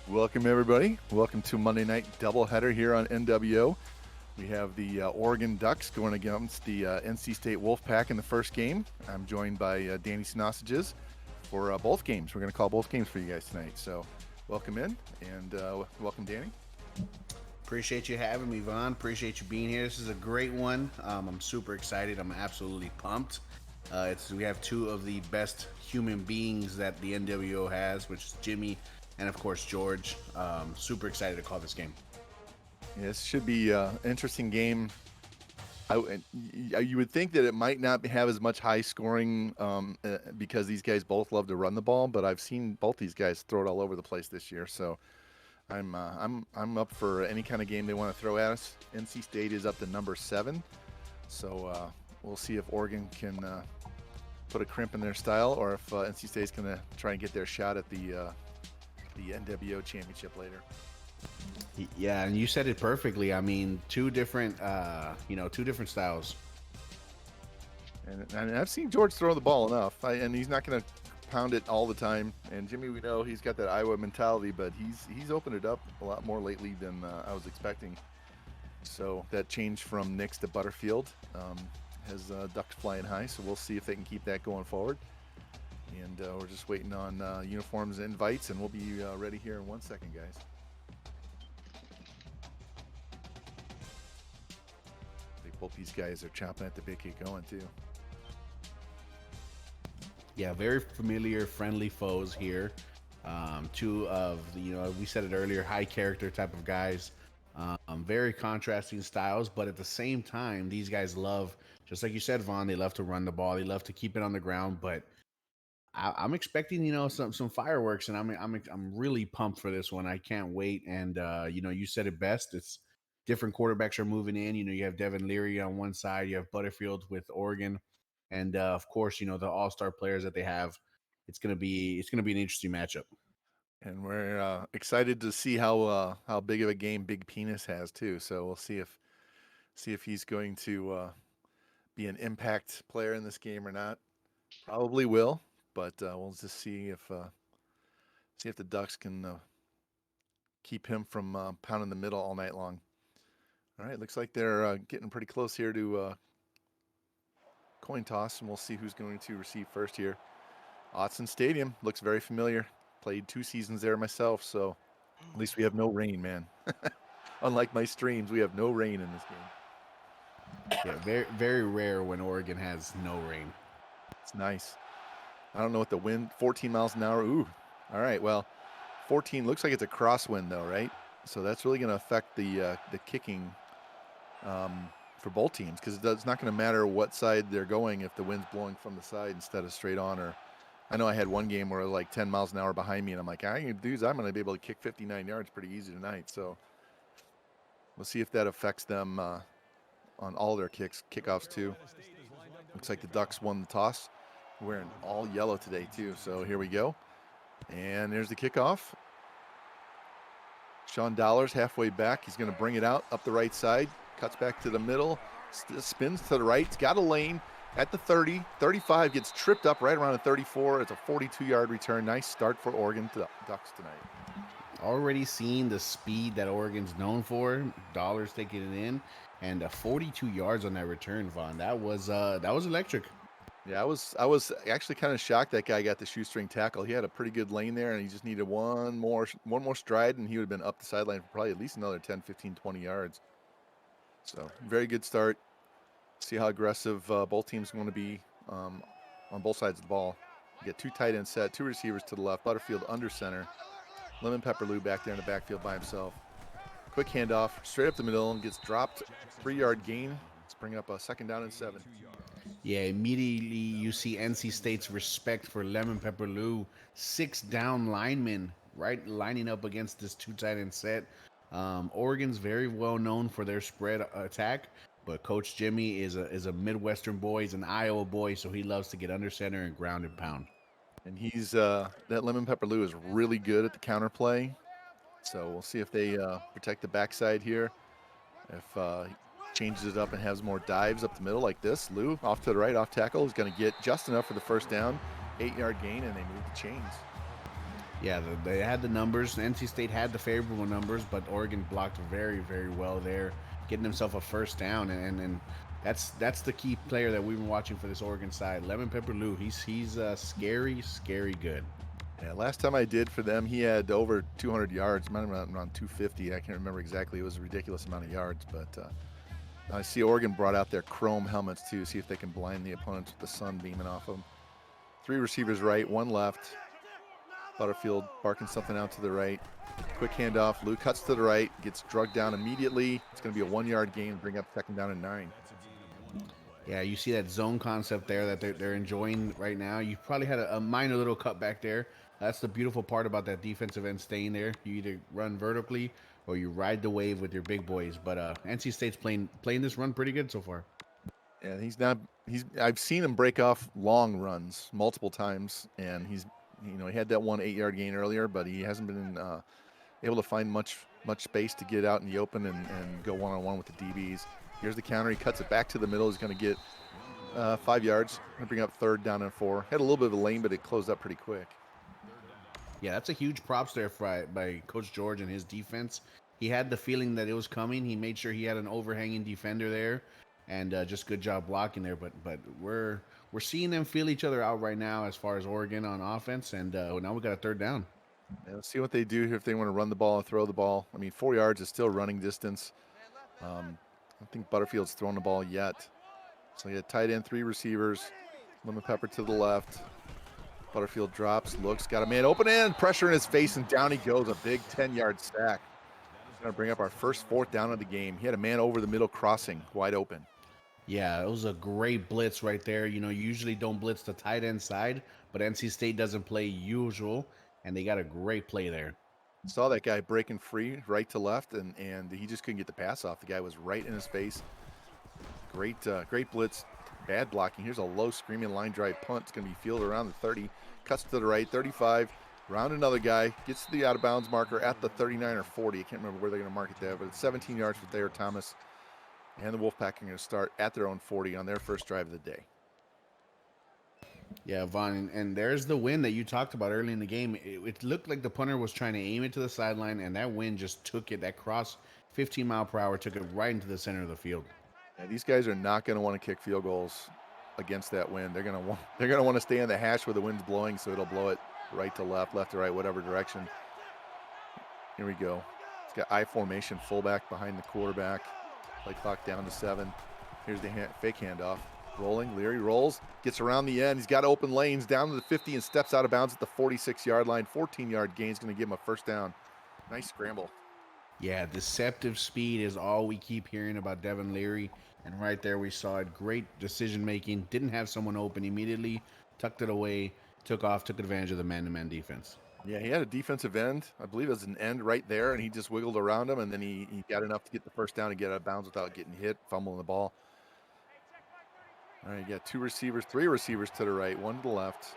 Welcome, everybody. Welcome to Monday Night Doubleheader here on NWO. We have the Oregon Ducks going against the NC State Wolfpack in the first game. I'm joined by Danny Sinosages for both games. We're going to call both games for you guys tonight. So, welcome in and welcome, Danny. Appreciate you having me, Vaughn. Appreciate you being here. This is a great one. I'm super excited. I'm absolutely pumped. We have two of the best human beings that the NWO has, which is Jimmy and of course George. Super excited to call this game. Yeah, this should be an interesting game. You would think that it might not have as much high scoring because these guys both love to run the ball, but I've seen both these guys throw it all over the place this year. So I'm up for any kind of game they want to throw at us. NC State is up to number 7, so we'll see if Oregon can put a crimp in their style, or if NC State's going to try and get their shot at the NWO championship later. Yeah, and you said it perfectly. I mean, two different styles. And I've seen George throw the ball enough, and he's not going to pound it all the time. And Jimmy, we know he's got that Iowa mentality, but he's opened it up a lot more lately than I was expecting. So that change from Nix to Butterfield has Ducks flying high. So we'll see if they can keep that going forward. And we're just waiting on uniforms and invites, and we'll be ready here in 1 second, guys. I think both these guys are chomping at the bit, get going too. Yeah, very familiar, friendly foes here. Two of the, we said it earlier, high character type of guys. Very contrasting styles, but at the same time, these guys love, just like you said, Vaughn, they love to run the ball. They love to keep it on the ground, but I'm expecting, some fireworks, and I'm really pumped for this one. I can't wait. And you said it best. It's different quarterbacks are moving in. You have Devin Leary on one side, you have Butterfield with Oregon, and of course, the all-star players that they have. It's gonna be an interesting matchup. And we're excited to see how big of a game Big Penis has too. So we'll see if he's going to be an impact player in this game or not. Probably will, but we'll just see if the Ducks can keep him from pounding the middle all night long. All right, looks like they're getting pretty close here to coin toss, and we'll see who's going to receive first here. Autzen Stadium looks very familiar. Played 2 seasons there myself, so at least we have no rain, man. Unlike my streams, we have no rain in this game. Yeah, very very rare when Oregon has no rain. It's nice. I don't know what the wind, 14 miles an hour. Ooh, all right. Well, 14 looks like it's a crosswind though, right? So that's really going to affect the kicking for both teams, because it's not going to matter what side they're going if the wind's blowing from the side instead of straight on. Or I know I had one game where it was like 10 miles an hour behind me, and I'm like, I'm going to be able to kick 59 yards pretty easy tonight. So we'll see if that affects them on all their kickoffs too. Looks like the Ducks won the toss. Wearing all yellow today too. So here we go. And there's the kickoff. Sean Dollars halfway back. He's going to bring it out up the right side. Cuts back to the middle. Spins to the right. He's got a lane at the 30. 35 gets tripped up right around the 34. It's a 42-yard return. Nice start for Oregon to the Ducks tonight. Already seeing the speed that Oregon's known for. Dollars taking it in, and 42 yards on that return, Vaughn. That was electric. Yeah, I was actually kind of shocked that guy got the shoestring tackle. He had a pretty good lane there, and he just needed one more stride, and he would have been up the sideline for probably at least another 10, 15, 20 yards. So very good start. See how aggressive both teams are going to be on both sides of the ball. You get 2 tight end set, 2 receivers to the left, Butterfield under center, Lemon Pepper Lou back there in the backfield by himself. Quick handoff straight up the middle and gets dropped. 3-yard gain. Let's bring up a 2nd down and 7. Yeah, immediately you see NC State's respect for Lemon Pepper Lou. 6 down linemen, right, lining up against this 2 tight end set. Oregon's very well known for their spread attack, but Coach Jimmy is a Midwestern boy. He's an Iowa boy, so he loves to get under center and ground and pound. And he's that Lemon Pepper Lou is really good at the counter play. So we'll see if they protect the backside here. If he changes it up and has more dives up the middle like this, Lou off to the right, off tackle, is going to get just enough for the 1st down, 8-yard gain, and they move the chains. Yeah, they had the numbers. NC State had the favorable numbers, but Oregon blocked very, very well there, getting himself a first down, and that's the key player that we've been watching for this Oregon side. Lemon Pepper Lou, he's scary, scary good. Yeah, last time I did for them, he had over 200 yards, might have been around 250. I can't remember exactly. It was a ridiculous amount of yards, but I see Oregon brought out their chrome helmets too. See if they can blind the opponents with the sun beaming off them. 3 receivers right, 1 left. Butterfield barking something out to the right. Quick handoff. Lou cuts to the right, gets drugged down immediately. It's going to be a 1-yard gain, bring up 2nd down and 9. Yeah, you see that zone concept there that they're enjoying right now. You probably had a minor little cutback there. That's the beautiful part about that defensive end staying there. You either run vertically or you ride the wave with your big boys. But NC State's playing this run pretty good so far. And I've seen him break off long runs multiple times, and he had that 1 8-yard gain earlier, but he hasn't been able to find much space to get out in the open and go one-on-one with the DBs. Here's the counter. He cuts it back to the middle. He's going to get 5 yards. Going to bring up 3rd down and 4. Had a little bit of a lane, but it closed up pretty quick. Yeah, that's a huge props there by Coach George and his defense. He had the feeling that it was coming. He made sure he had an overhanging defender there, and just good job blocking there. But we're seeing them feel each other out right now as far as Oregon on offense, and now we got a 3rd down. Yeah, let's see what they do here if they want to run the ball or throw the ball. I mean, 4 yards is still running distance. I don't think Butterfield's thrown the ball yet. So he had tight end, 3 receivers. Lemon Pepper to the left. Butterfield drops, looks, got a man open and pressure in his face, and down he goes. A big 10-yard sack. He's going to bring up our first 4th down of the game. He had a man over the middle crossing, wide open. Yeah, it was a great blitz right there. You usually don't blitz the tight end side, but NC State doesn't play usual, and they got a great play there. Saw that guy breaking free right to left, and he just couldn't get the pass off. The guy was right in his face. Great blitz. Bad blocking. Here's a low screaming line drive punt. It's going to be fielded around the 30. Cuts to the right, 35. Round another guy. Gets to the out of bounds marker at the 39 or 40. I can't remember where they're going to mark it there, but it's 17 yards for Thayer Thomas. And the Wolfpack are going to start at their own 40 on their first drive of the day. Yeah, Vaughn, and there's the wind that you talked about early in the game. It looked like the punter was trying to aim it to the sideline, and that wind just took it. That cross, 15 mile per hour, took it right into the center of the field. Yeah, these guys are not going to want to kick field goals against that wind. They're going to want to stay on the hash where the wind's blowing, so it'll blow it right to left, left to right, whatever direction. Here we go. It's got I formation, fullback behind the quarterback. Play clock down to 7. Here's the fake handoff. Rolling, Leary rolls, gets around the end. He's got open lanes down to the 50 and steps out of bounds at the 46-yard line. 14-yard gain is going to give him a first down. Nice scramble. Yeah, deceptive speed is all we keep hearing about Devin Leary. And right there we saw it. Great decision making. Didn't have someone open immediately. Tucked it away. Took off. Took advantage of the man-to-man defense. Yeah, he had a defensive end. I believe it was an end right there, and he just wiggled around him, and then he got enough to get the first down and get out of bounds without getting hit, fumbling the ball. All right, you got 3 receivers to the right, 1 to the left.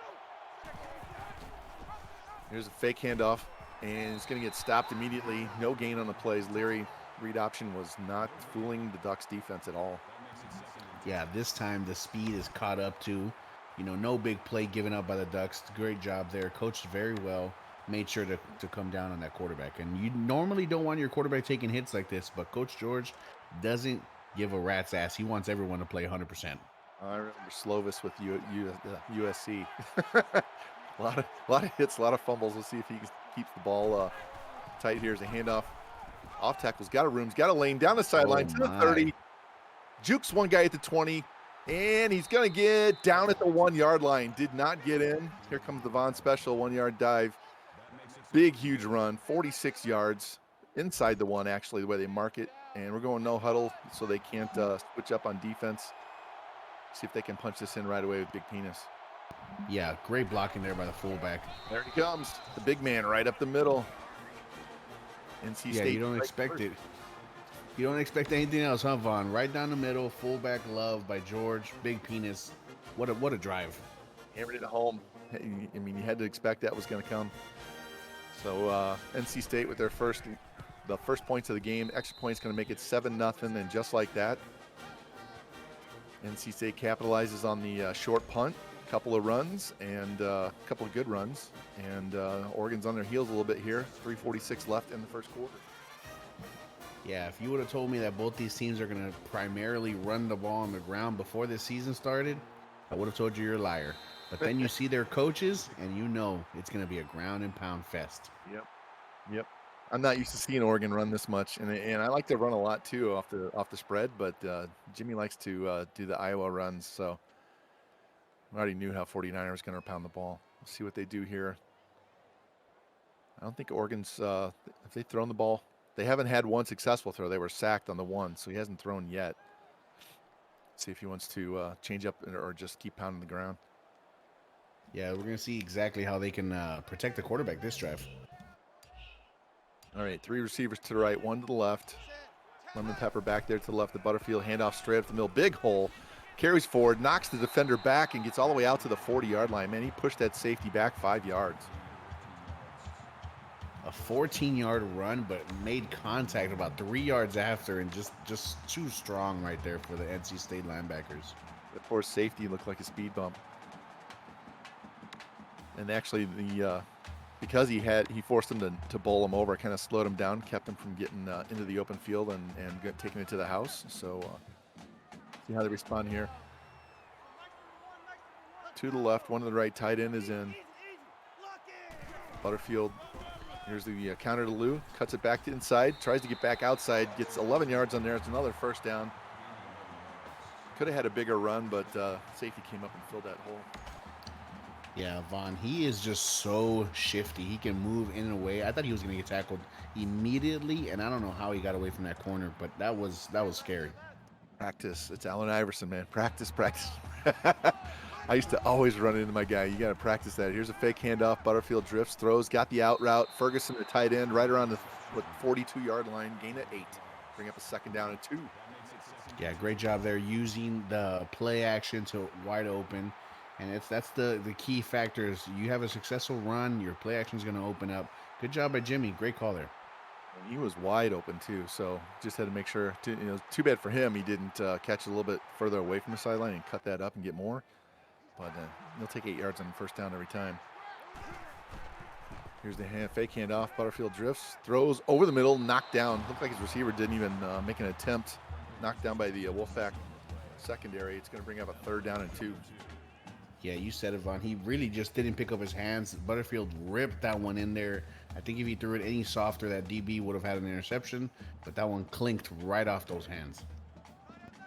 Here's a fake handoff, and it's going to get stopped immediately. No gain on the plays. Leary, read option was not fooling the Ducks defense at all. Yeah, this time the speed is caught up to, no big play given up by the Ducks. Great job there. Coached very well. Made sure to come down on that quarterback. And you normally don't want your quarterback taking hits like this, but Coach George doesn't give a rat's ass. He wants everyone to play 100%. I remember Slovis with USC. a lot of hits, a lot of fumbles. Let's see if he keeps the ball tight. Here's a handoff. Off tackle's got a room, got a lane down the sideline to the 30. Jukes one guy at the 20, and he's going to get down at the 1-yard line. Did not get in. Here comes the Vaughn special 1-yard dive. Big, huge run, 46 yards inside the 1, actually, the way they mark it. And we're going no huddle, so they can't switch up on defense. See if they can punch this in right away with Big Penis. Yeah, great blocking there by the fullback. There he comes, the big man right up the middle. NC State. You don't expect it. You don't expect anything else, huh, Vaughn? Right down the middle, fullback love by George, Big Penis. What a drive. Hammered it home. I mean, you had to expect that was going to come. So NC State with the first points of the game. Extra points going to make it 7-0, and just like that, NC State capitalizes on the short punt. couple of runs and a couple of good runs, and Oregon's on their heels a little bit here. 3:46 left in the first quarter. Yeah, if you would have told me that both these teams are going to primarily run the ball on the ground before this season started, I would have told you you're a liar. But then you see their coaches, and you know it's going to be a ground and pound fest. Yep. I'm not used to seeing Oregon run this much, and I like to run a lot too off the spread. But Jimmy likes to do the Iowa runs, so I already knew how 49ers going to pound the ball. Let's see what they do here. I don't think Oregon's if they've thrown the ball. They haven't had one successful throw. They were sacked on the one, so he hasn't thrown yet. See if he wants to change up or just keep pounding the ground. Yeah, we're going to see exactly how they can protect the quarterback this drive. All right, 3 receivers to the right, 1 to the left. Lemon Pepper back there to the left. The Butterfield handoff straight up the middle. Big hole. Carries forward, knocks the defender back, and gets all the way out to the 40-yard line. Man, he pushed that safety back 5 yards. A 14-yard run, but made contact about 3 yards after, and just too strong right there for the NC State linebackers. The poor safety looked like a speed bump. And actually, the because he forced him to bowl him over, kind of slowed him down, kept him from getting into the open field and taking it to the house. So see how they respond here. 2 to the left, 1 to the right. Tight end is in. Butterfield. Here's the counter to Lou. Cuts it back to inside. Tries to get back outside. Gets 11 yards on there. It's another first down. Could have had a bigger run, but safety came up and filled that hole. Yeah, Vaughn, he is just so shifty. He can move in and away. I thought he was going to get tackled immediately, and I don't know how he got away from that corner, but that was scary. Practice. It's Allen Iverson, man. Practice. I used to always run into my guy. You got to practice that. Here's a fake handoff. Butterfield drifts, throws, got the out route. Ferguson, the tight end, right around the 42-yard line. Gain at 8. Bring up a second down and 2. Yeah, great job there using the play action to wide open. And that's the key factors. You have a successful run, your play action is going to open up. Good job by Jimmy. Great call there. And he was wide open too, so just had to make sure. Too bad for him. He didn't catch it a little bit further away from the sideline and cut that up and get more. But he'll take 8 yards on the first down every time. Here's the fake handoff. Butterfield drifts, throws over the middle, knocked down. Looked like his receiver didn't even make an attempt. Knocked down by the Wolfpack secondary. It's going to bring up a 3rd down and 2. Yeah, you said it, Vaughn. He really just didn't pick up his hands. Butterfield ripped that one in there. I think if he threw it any softer, that DB would have had an interception, but that one clinked right off those hands.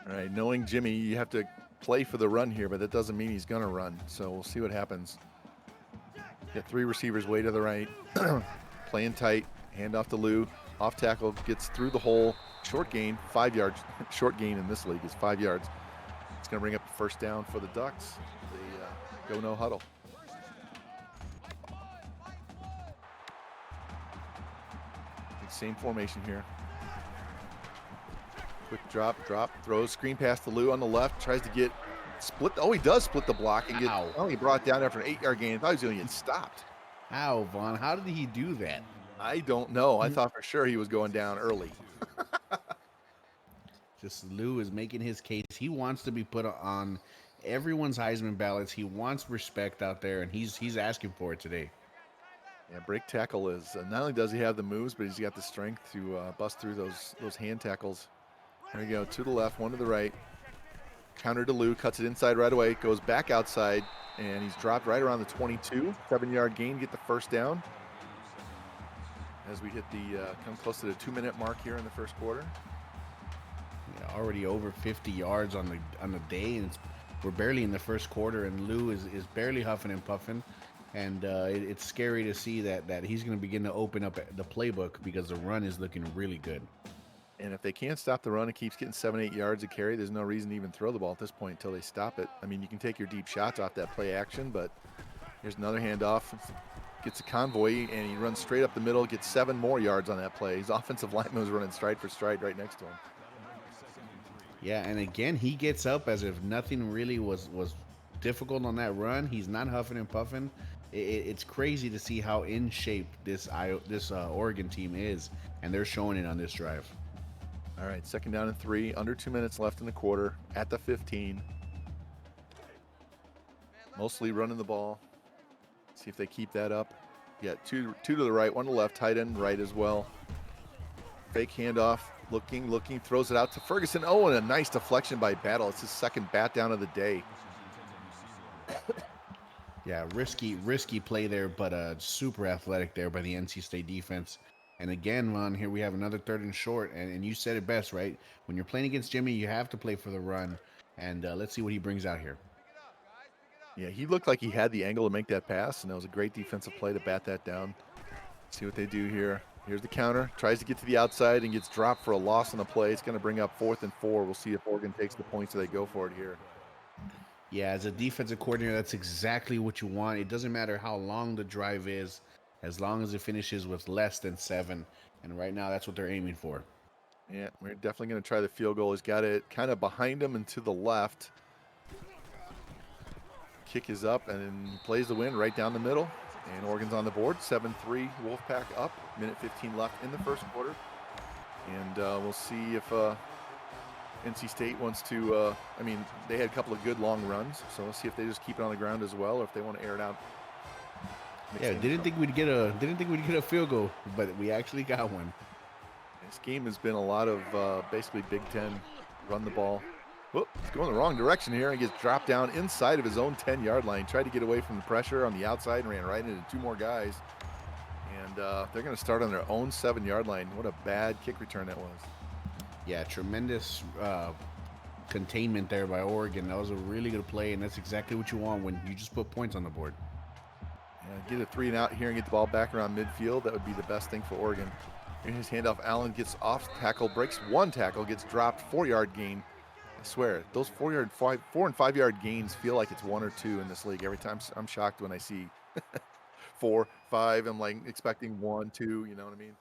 All right, knowing Jimmy, you have to play for the run here, but that doesn't mean he's going to run. So we'll see what happens. Got 3 receivers way to the right. Playing tight. Hand off to Lou. Off tackle. Gets through the hole. Short gain. 5 yards. Short gain in this league is 5 yards. It's going to bring up a first down for the Ducks. They go no huddle. Same formation here. Quick drop, throws, screen pass to Lou on the left, tries to get split. Oh, he does split the block and get. Oh, he brought it down after an 8-yard gain. I thought he was going to get stopped. How, Vaughn? How did he do that? I don't know. I thought for sure he was going down early. Just Lou is making his case. He wants to be put on everyone's Heisman ballots. He wants respect out there, and he's asking for it today. Yeah, break tackle is not only does he have the moves, but he's got the strength to bust through those hand tackles. There you go, 2 to the left, 1 to the right. Counter to Lou, cuts it inside right away, goes back outside, and he's dropped right around the 22. 7-yard gain, get the first down. As we hit come close to the 2-minute mark here in the first quarter. Yeah, already over 50 yards on the day, and we're barely in the first quarter, and Lou is barely huffing and puffing. And it's scary to see that he's going to begin to open up the playbook because the run is looking really good. And if they can't stop the run, it keeps getting 7-8 yards a carry. There's no reason to even throw the ball at this point until they stop it. I mean, you can take your deep shots off that play action, but here's another handoff. Gets a convoy, and he runs straight up the middle, gets 7 more yards on that play. His offensive lineman was running stride for stride right next to him. Yeah, and again, he gets up as if nothing really was difficult on that run. He's not huffing and puffing. It's crazy to see how in shape this Oregon team is, and they're showing it on this drive. All right, 2nd down and 3, under 2 minutes left in the quarter, at the 15. Mostly running the ball. See if they keep that up. Yeah, two to the right, one to the left, tight end right as well. Fake handoff, looking, throws it out to Ferguson. Oh, and a nice deflection by Battle. It's his second bat down of the day. Yeah, risky play there, but super athletic there by the NC State defense. And again, Ron, here we have another 3rd and short, and you said it best, right? When you're playing against Jimmy, you have to play for the run, and let's see what he brings out here. Yeah, he looked like he had the angle to make that pass, and that was a great defensive play to bat that down. See what they do here. Here's the counter. Tries to get to the outside and gets dropped for a loss on the play. It's going to bring up 4th and 4. We'll see if Oregon takes the points or they go for it here. Yeah, as a defensive coordinator, that's exactly what you want. It doesn't matter how long the drive is, as long as it finishes with less than 7. And right now, that's what they're aiming for. Yeah, we're definitely going to try the field goal. He's got it kind of behind him and to the left. Kick is up and plays the win right down the middle. And Oregon's on the board. 7-3 Wolfpack up. Minute 15 left in the first quarter. And we'll see if NC State wants to, I mean, they had a couple of good long runs. So we'll see if they just keep it on the ground as well or if they want to air it out. Yeah, didn't think we'd get a field goal, but we actually got one. This game has been a lot of basically Big Ten run the ball. Whoop, he's going the wrong direction here. He gets dropped down inside of his own 10-yard line. Tried to get away from the pressure on the outside and ran right into 2 more guys. And they're going to start on their own 7-yard line. What a bad kick return that was. Yeah, tremendous containment there by Oregon. That was a really good play, and that's exactly what you want when you just put points on the board. Yeah, get a 3 and out here and get the ball back around midfield. That would be the best thing for Oregon. Here's his handoff. Allen gets off tackle, breaks 1 tackle, gets dropped, 4-yard gain. I swear, those 4 and 5-yard gains feel like it's 1 or 2 in this league. Every time I'm shocked when I see 4, 5. I'm like expecting 1, 2. You know what I mean?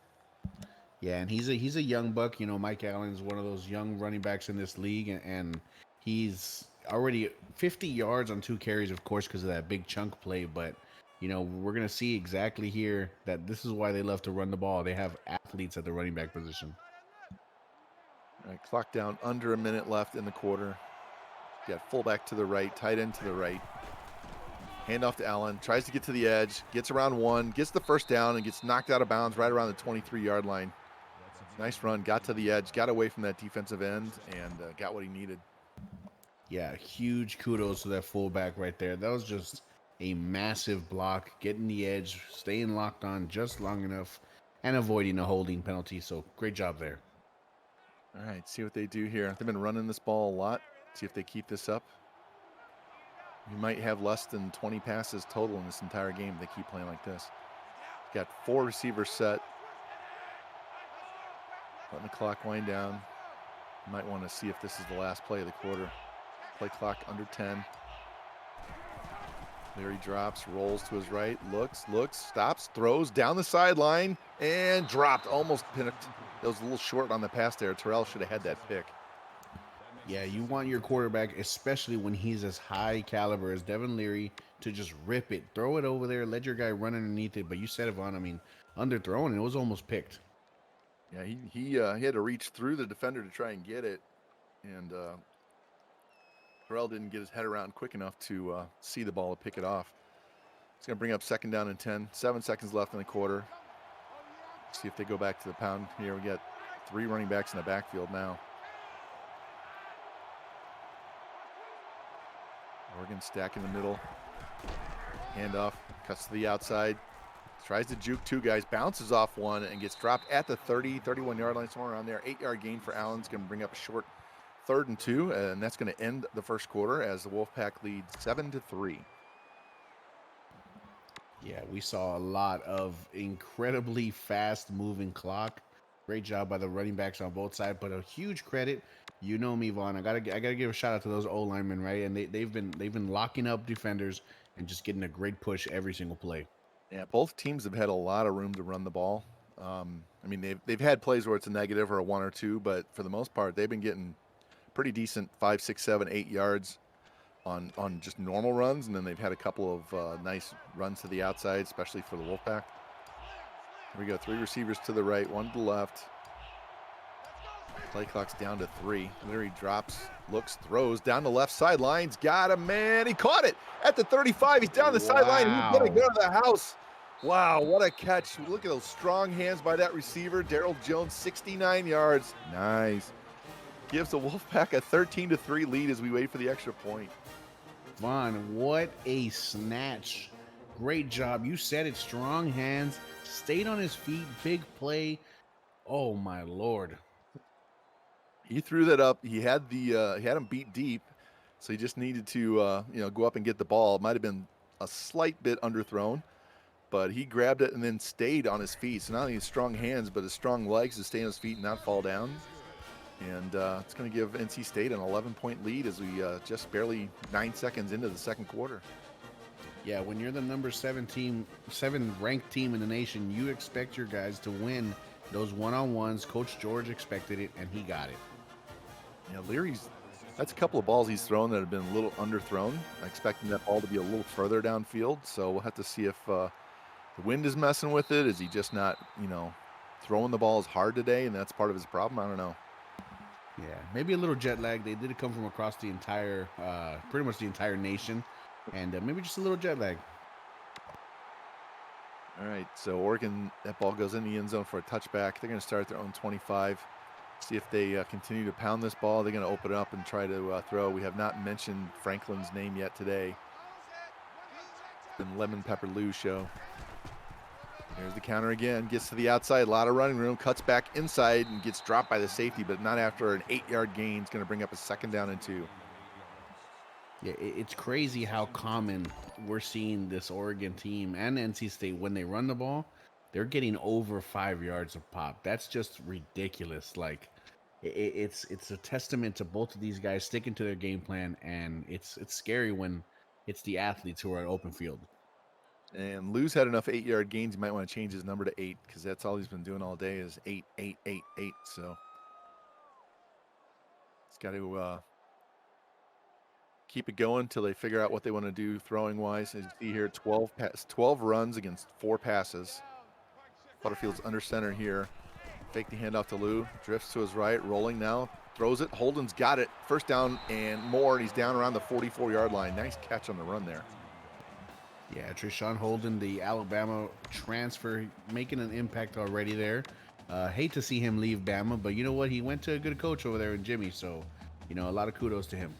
Yeah, and he's a young buck. You know, Mike Allen is one of those young running backs in this league, and he's already 50 yards on 2 carries, of course, because of that big chunk play. But you know, we're gonna see exactly here that this is why they love to run the ball. They have athletes at the running back position. All right, clock down, under a minute left in the quarter. Got fullback to the right, tight end to the right. Handoff to Allen, tries to get to the edge, gets around 1, gets the first down, and gets knocked out of bounds right around the 23-yard line. Nice run, got to the edge, got away from that defensive end, and got what he needed. Yeah, huge kudos to that fullback right there. That was just a massive block, getting the edge, staying locked on just long enough, and avoiding a holding penalty. So great job there. All right, see what they do here. They've been running this ball a lot. See if they keep this up. We might have less than 20 passes total in this entire game if they keep playing like this. Got 4 receivers set. Letting the clock wind down. Might want to see if this is the last play of the quarter. Play clock under 10. There he drops, rolls to his right, looks, stops, throws down the sideline, and dropped. Almost picked. That was a little short on the pass there. Terrell should have had that pick. Yeah, you want your quarterback, especially when he's as high caliber as Devin Leary, to just rip it, throw it over there, let your guy run underneath it. But you said it, Vaughn. I mean, underthrown, and it was almost picked. Yeah, he had to reach through the defender to try and get it, and Terrell didn't get his head around quick enough to see the ball and pick it off. It's going to bring up 2nd down and 10. 7 seconds left in the quarter. See if they go back to the pound here. We got 3 running backs in the backfield now. Oregon stack in the middle. Handoff, cuts to the outside. Tries to juke 2 guys, bounces off 1 and gets dropped at the 30, 31-yard line, somewhere around there. 8-yard gain for Allen. It's going to bring up a short 3rd and 2, and that's going to end the first quarter as the Wolfpack leads 7-3. Yeah, we saw a lot of incredibly fast-moving clock. Great job by the running backs on both sides, but a huge credit. You know me, Vaughn. I gotta give a shout out to those O linemen, right? And they've been locking up defenders and just getting a great push every single play. Yeah, both teams have had a lot of room to run the ball. I mean, they've had plays where it's a negative or a 1 or 2, but for the most part, they've been getting pretty decent 5, 6, 7, 8 yards on just normal runs, and then they've had a couple of nice runs to the outside, especially for the Wolfpack. Here we go, 3 receivers to the right, 1 to the left. Play clock's down to 3. Leary drops, looks, throws down the left sidelines. Got him, man. He caught it at the 35. He's down the sideline. He's going to Wow. go to the house. Wow, what a catch. Look at those strong hands by that receiver. Daryl Jones, 69 yards. Nice. Gives the Wolfpack a 13-3 lead as we wait for the extra point. Vaughn, what a snatch. Great job. You said it. Strong hands. Stayed on his feet. Big play. Oh, my Lord. He threw that up. He had he had him beat deep, so he just needed to go up and get the ball. It might have been a slight bit underthrown, but he grabbed it and then stayed on his feet. So not only his strong hands, but his strong legs to stay on his feet and not fall down. And it's going to give NC State an 11-point lead as we just barely 9 seconds into the second quarter. Yeah, when you're the number 7 ranked team in the nation, you expect your guys to win those one-on-ones. Coach George expected it, and he got it. Yeah, that's a couple of balls he's thrown that have been a little underthrown. I'm expecting that ball to be a little further downfield, so we'll have to see if the wind is messing with it. Is he just not, throwing the ball as hard today, and that's part of his problem? I don't know. Yeah, maybe a little jet lag. They did come from across the entire, pretty much the entire nation, and maybe just a little jet lag. All right, so Oregon, that ball goes in the end zone for a touchback. They're going to start at their own 25. See if they continue to pound this ball. They're going to open it up and try to throw. We have not mentioned Franklin's name yet today. The Lemon Pepper Lou show. There's the counter again. Gets to the outside. A lot of running room. Cuts back inside and gets dropped by the safety, but not after an 8-yard gain. It's going to bring up a 2nd down and 2. Yeah, it's crazy how common we're seeing this Oregon team and NC State when they run the ball. They're getting over 5 yards of pop. That's just ridiculous. Like, it's a testament to both of these guys sticking to their game plan, and it's scary when it's the athletes who are at open field. And Lou's had enough 8-yard gains. He might want to change his number to 8 because that's all he's been doing all day is 8, 8, 8, 8. So he's got to keep it going until they figure out what they want to do throwing wise. As you see here, 12 runs against 4 passes. Butterfield's under center here. Fake the handoff to Lou. Drifts to his right, rolling now. Throws it. Holden's got it. 1st down and more, and he's down around the 44-yard line. Nice catch on the run there. Yeah, Treshawn Holden, the Alabama transfer, making an impact already there. Hate to see him leave Bama, but you know what? He went to a good coach over there in Jimmy, so, a lot of kudos to him.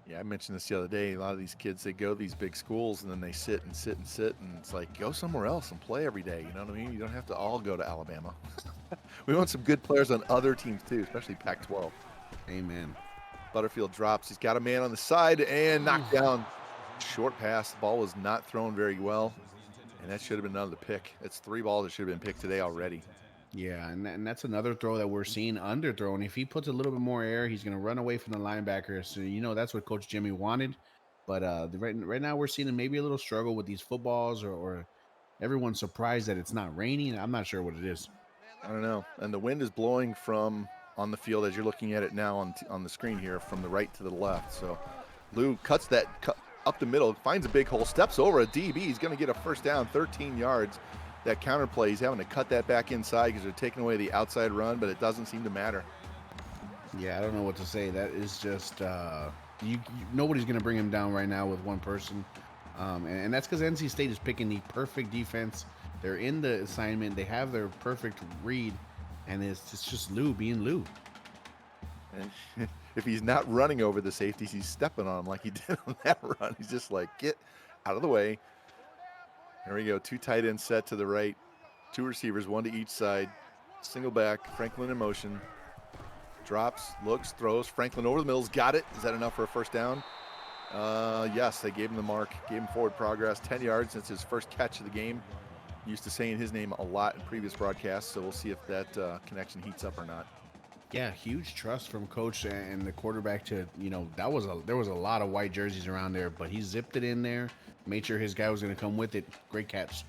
Yeah, I mentioned this the other day. A lot of these kids, they go to these big schools and then they sit and sit and sit, and it's like, go somewhere else and play every day. You know what I mean? You don't have to all go to Alabama. We want some good players on other teams too, especially Pac-12. Amen. Butterfield drops. He's got a man on the side and knocked down. Short pass. The ball was not thrown very well, and that should have been another pick. It's 3 balls that should have been picked today already. Yeah, and that's another throw that we're seeing underthrown. If he puts a little bit more air, he's going to run away from the linebacker. So, that's what Coach Jimmy wanted. But right now we're seeing maybe a little struggle with these footballs, or everyone's surprised that it's not raining. I'm not sure what it is. I don't know. And the wind is blowing from on the field as you're looking at it now on the screen here from the right to the left. So Lou cuts that up the middle, finds a big hole, steps over a DB. He's going to get a 1st down, 13 yards. That counter play, he's having to cut that back inside because they're taking away the outside run, but it doesn't seem to matter. Yeah, I don't know what to say. That is just nobody's going to bring him down right now with one person, and that's because NC State is picking the perfect defense. They're in the assignment. They have their perfect read, and it's just Lou being Lou. And if he's not running over the safeties, he's stepping on them like he did on that run. He's just like, get out of the way. There we go. 2 tight ends set to the right. 2 receivers, 1 to each side. Single back. Franklin in motion. Drops, looks, throws. Franklin over the middle's got it. Is that enough for a 1st down? Yes, they gave him the mark. Gave him forward progress. 10 yards since his first catch of the game. Used to saying his name a lot in previous broadcasts, so we'll see if that connection heats up or not. Yeah, huge trust from coach and the quarterback to, there was a lot of white jerseys around there, but he zipped it in there, made sure his guy was going to come with it. Great catch.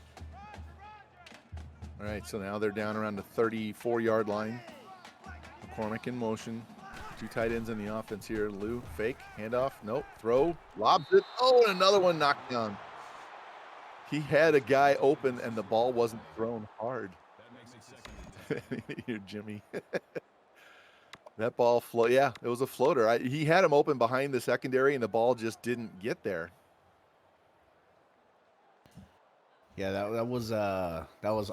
All right, so now they're down around the 34-yard line. McCormick in motion. 2 tight ends in the offense here. Lou, fake, handoff, nope, throw, lobs it. Oh, and another one knocked down. He had a guy open and the ball wasn't thrown hard. Here, Jimmy. That ball float. Yeah, it was a floater. He had him open behind the secondary, and the ball just didn't get there. Yeah, that was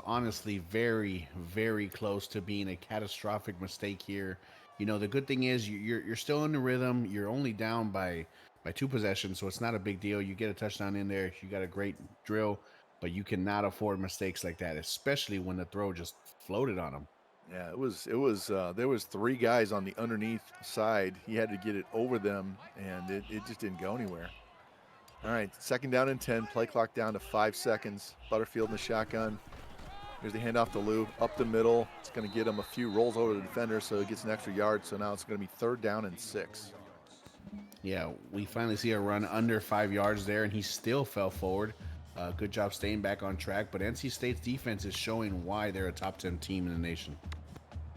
honestly very, very close to being a catastrophic mistake here. You know, the good thing is you're still in the rhythm. You're only down by two possessions, so it's not a big deal. You get a touchdown in there. You got a great drill, but you cannot afford mistakes like that, especially when the throw just floated on him. Yeah, it was. It was. There was three guys on the underneath side. He had to get it over them, and it just didn't go anywhere. All right, 2nd down and 10. Play clock down to 5 seconds. Butterfield in the shotgun. Here's the handoff to Lou up the middle. It's going to get him a few rolls over the defender, so he gets an extra yard. So now it's going to be 3rd down and 6. Yeah, we finally see a run under 5 yards there, and he still fell forward. Good job staying back on track, but NC State's defense is showing why they're a top 10 team in the nation.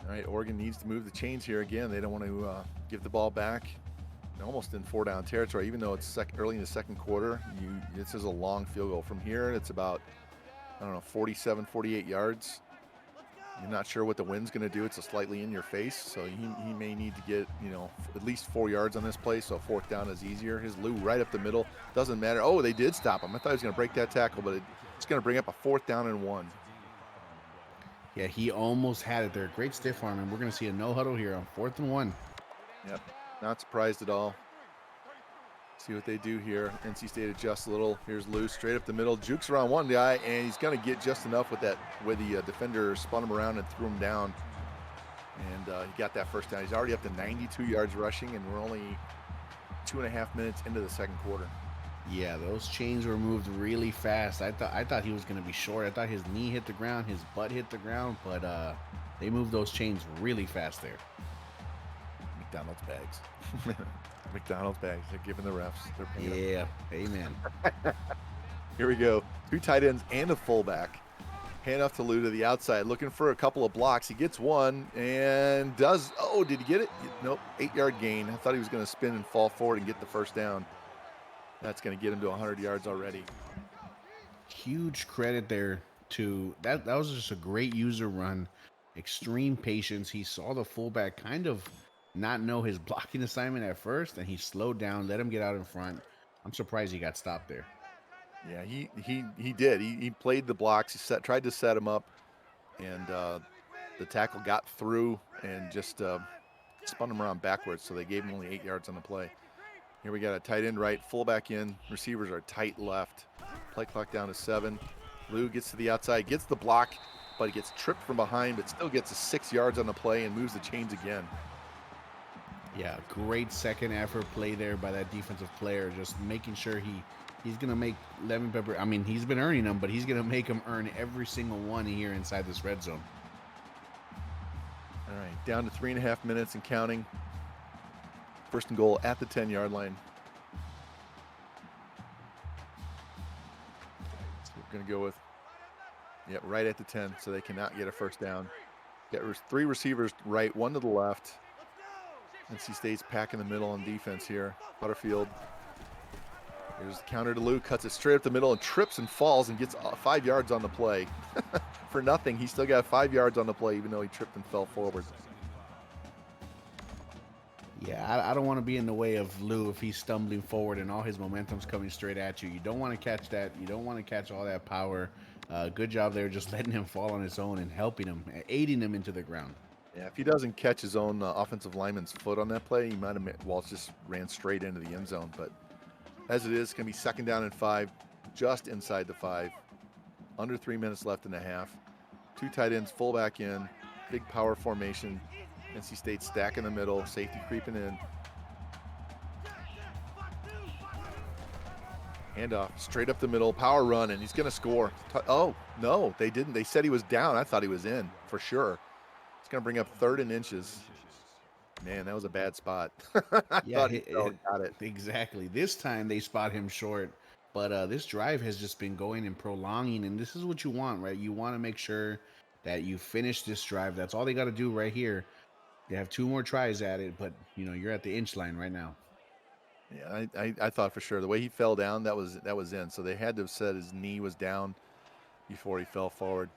All right, Oregon needs to move the chains here again. They don't want to give the ball back. They're almost in 4-down territory, even though it's early in the 2nd quarter. This is a long field goal. From here, it's about, I don't know, 47, 48 yards. You're not sure what the wind's going to do. It's a slightly in your face, so he may need to get, at least 4 yards on this play, so 4th down is easier. His Lou right up the middle. Doesn't matter. Oh, they did stop him. I thought he was going to break that tackle, but it's going to bring up a 4th down and 1. Yeah, he almost had it there. Great stiff arm, and we're going to see a no huddle here on 4th and 1. Yep, not surprised at all. See what they do here. NC State adjusts a little. Here's Lou straight up the middle, jukes around one guy, and he's going to get just enough with that, where the defender spun him around and threw him down. And he got that 1st down. He's already up to 92 yards rushing, and we're only 2.5 minutes into the 2nd quarter. Yeah, those chains were moved really fast. I thought he was going to be short. I thought his knee hit the ground, his butt hit the ground, but they moved those chains really fast there. McDonald's bags. McDonald's bags. They're giving the refs. They're paying them. Yeah, amen. Here we go. 2 tight ends and a fullback. Handoff to Lou to the outside, looking for a couple of blocks. He gets one and does. Oh, did he get it? Nope. 8-yard gain. I thought he was going to spin and fall forward and get the 1st down. That's going to get him to 100 yards already. Huge credit there to that. That was just a great user run. Extreme patience. He saw the fullback kind of not know his blocking assignment at first, and he slowed down, let him get out in front. I'm surprised he got stopped there. Yeah, he did. He played the blocks. He tried to set him up, and the tackle got through and just spun him around backwards. So they gave him only 8 yards on the play. Here we got a tight end right, fullback in. Receivers are tight left. Play clock down to 7. Lou gets to the outside, gets the block, but he gets tripped from behind, but still gets 6 yards on the play and moves the chains again. Yeah, great second effort play there by that defensive player, just making sure he's going to make Lemon Pepper. I mean, he's been earning them, but he's going to make them earn every single one here inside this red zone. All right, down to 3.5 minutes and counting. 1st and goal at the 10-yard line. So we're going to go with, right at the 10, so they cannot get a 1st down. Got 3 receivers right, 1 to the left. NC State's pack in the middle on defense here. Butterfield. Here's the counter to Lou, cuts it straight up the middle and trips and falls and gets 5 yards on the play. For nothing, he still got 5 yards on the play, even though he tripped and fell forward. Yeah, I don't want to be in the way of Lou if he's stumbling forward and all his momentum's coming straight at you. You don't want to catch that. You don't want to catch all that power. Good job there, just letting him fall on his own and helping him, aiding him into the ground. Yeah, if he doesn't catch his own offensive lineman's foot on that play, he might have, Walsh just ran straight into the end zone. But as it is, it's going to be 2nd down and 5, just inside the 5. Under 3 minutes left in the half. 2 tight ends, fullback in, big power formation. NC State stack in the middle, safety creeping in. Handoff, straight up the middle, power run, and he's going to score. Oh, no, they didn't. They said he was down. I thought he was in, for sure. It's going to bring up 3rd and inches. Man, that was a bad spot. Yeah, got it. Exactly. This time they spot him short, but this drive has just been going and prolonging, and this is what you want, right? You want to make sure that you finish this drive. That's all they got to do right here. They have 2 more tries at it, but you're at the inch line right now. Yeah, I thought for sure the way he fell down, that was in. So they had to have said his knee was down before he fell forward.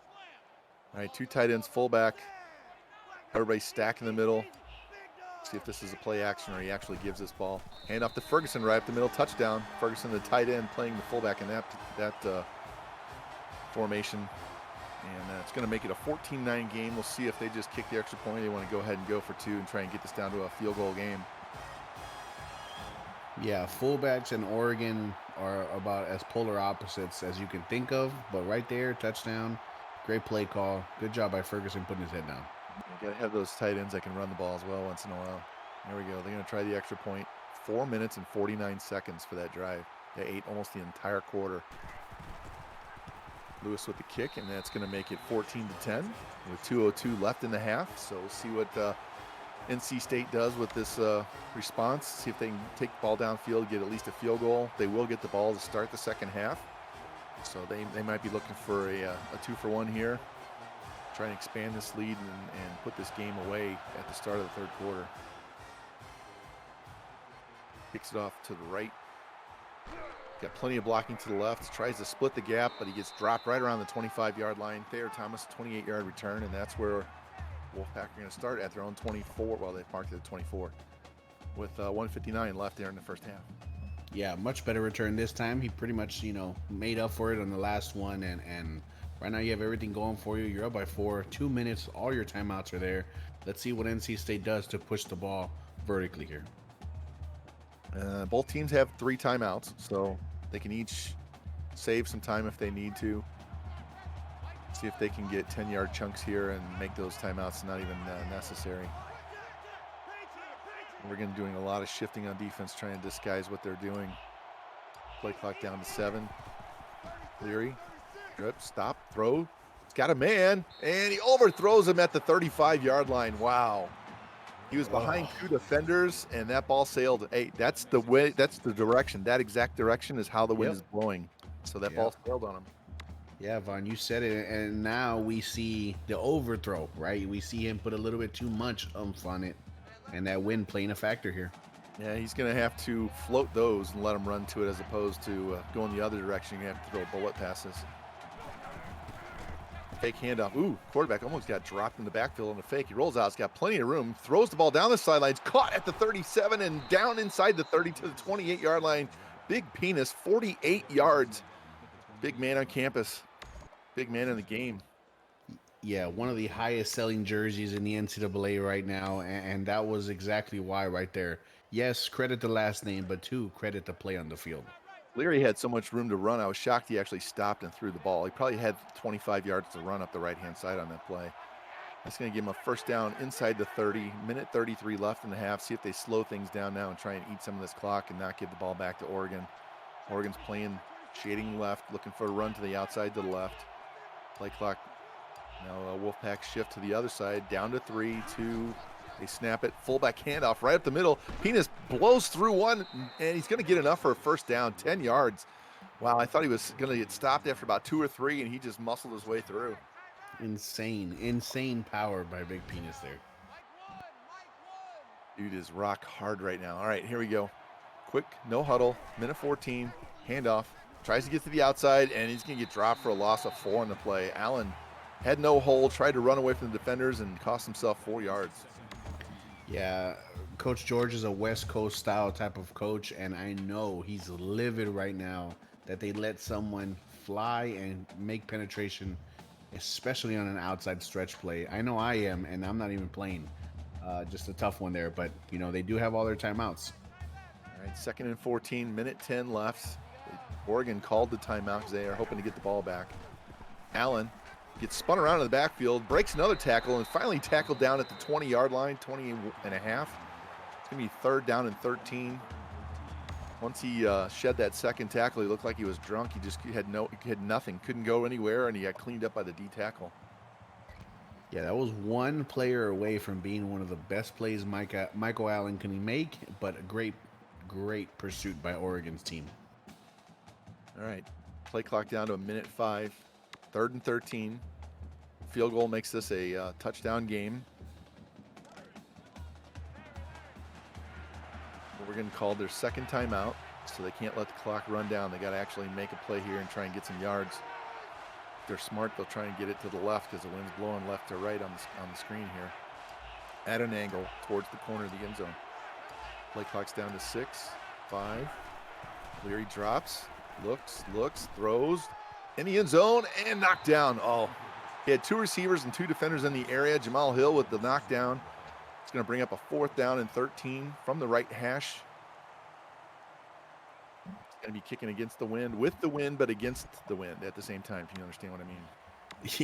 All right, 2 tight ends, fullback. Everybody stacked in the middle. See if this is a play action or he actually gives this ball. Hand off to Ferguson right up the middle, touchdown. Ferguson, the tight end, playing the fullback in that formation. And it's going to make it a 14-9 game. We'll see if they just kick the extra point. They want to go ahead and go for 2 and try and get this down to a field goal game. Yeah, fullbacks in Oregon are about as polar opposites as you can think of. But right there, touchdown, great play call. Good job by Ferguson putting his head down. You got to have those tight ends that can run the ball as well once in a while. There we go. They're going to try the extra point. 4 minutes and 49 seconds for that drive. They ate almost the entire quarter. Lewis with the kick, and that's going to make it 14-10 with 2:02 left in the half. So we'll see what NC State does with this response. See if they can take the ball downfield, get at least a field goal. They will get the ball to start the second half. So they might be looking for a 2-for-1 here. Try and expand this lead and put this game away at the start of the third quarter. Kicks it off to the right. Got plenty of blocking to the left. Tries to split the gap, but he gets dropped right around the 25-yard line. Thayer Thomas, 28-yard return, and that's where Wolfpack are going to start at their own 24. Well, they've marked it at 24 with 1:59 left there in the first half. Yeah, much better return this time. He pretty much, made up for it on the last one, and right now you have everything going for you. You're up by 4, 2 minutes. All your timeouts are there. Let's see what NC State does to push the ball vertically here. Both teams have 3 timeouts, so they can each save some time if they need to. See if they can get 10-yard chunks here and make those timeouts not even necessary. We're going to be doing a lot of shifting on defense, trying to disguise what they're doing. Play clock down to 7. Leary, drip, stop, throw. He's got a man, and he overthrows him at the 35-yard line. Wow. He was behind 2 defenders, and that ball sailed. Hey, that's the way. That's the direction. That exact direction is how the wind is blowing. So that ball sailed on him. Yeah, Vaughn, you said it, and now we see the overthrow, right? We see him put a little bit too much oomph on it, and that wind playing a factor here. Yeah, he's going to have to float those and let them run to it as opposed to going the other direction. You have to throw bullet passes. Fake handoff. Ooh, quarterback almost got dropped in the backfield on the fake. He rolls out. He's got plenty of room. Throws the ball down the sidelines. Caught at the 37 and down inside the 30 to the 28-yard line. Big penis, 48 yards. Big man on campus. Big man in the game. Yeah, one of the highest selling jerseys in the NCAA right now, and that was exactly why right there. Yes, credit the last name, but 2, credit the play on the field. Leary had so much room to run. I was shocked he actually stopped and threw the ball. He probably had 25 yards to run up the right-hand side on that play. That's going to give him a first down inside the 30. Minute 33 left in the half. See if they slow things down now and try and eat some of this clock and not give the ball back to Oregon. Oregon's playing shading left, looking for a run to the outside to the left. Play clock. Now Wolfpack shift to the other side. Down to 3, 2. They snap it. Fullback handoff right up the middle. Penis blows through one, and he's going to get enough for a first down, 10 yards. Wow, I thought he was going to get stopped after about 2 or 3, and he just muscled his way through. Insane power by Big Penis there. Dude is rock hard right now. All right, here we go. Quick, no huddle, minute 14, handoff. Tries to get to the outside, and he's going to get dropped for a loss of 4 on the play. Allen had no hold, tried to run away from the defenders, and cost himself 4 yards. Yeah, Coach George is a West Coast style type of coach, and I know he's livid right now that they let someone fly and make penetration, especially on an outside stretch play. I know I am, and I'm not even playing. Just a tough one there, but they do have all their timeouts. All right, 2nd and 14, minute 10 left. Oregon called the timeout because they are hoping to get the ball back. Allen gets spun around in the backfield, breaks another tackle, and finally tackled down at the 20-yard line, 20 and a half. It's going to be 3rd down and 13. Once he shed that second tackle, he looked like he was drunk. He had nothing, couldn't go anywhere, and he got cleaned up by the D tackle. Yeah, that was one player away from being one of the best plays Michael Allen can make, but a great pursuit by Oregon's team. All right, play clock down to a minute 5, 3rd and 13. Field goal makes this a touchdown game. Oregon called their second timeout, so they can't let the clock run down. They got to actually make a play here and try and get some yards. If they're smart, they'll try and get it to the left because the wind's blowing left to right on the screen here. at an angle towards the corner of the end zone. Play clock's down to 6, 5. Leary drops, looks, throws in the end zone and knocked down. Oh, he had 2 receivers and 2 defenders in the area. Jamal Hill with the knockdown. It's going to bring up a 4th down and 13 from the right hash. Going to be kicking against the wind, with the wind, but against the wind at the same time, if you understand what I mean.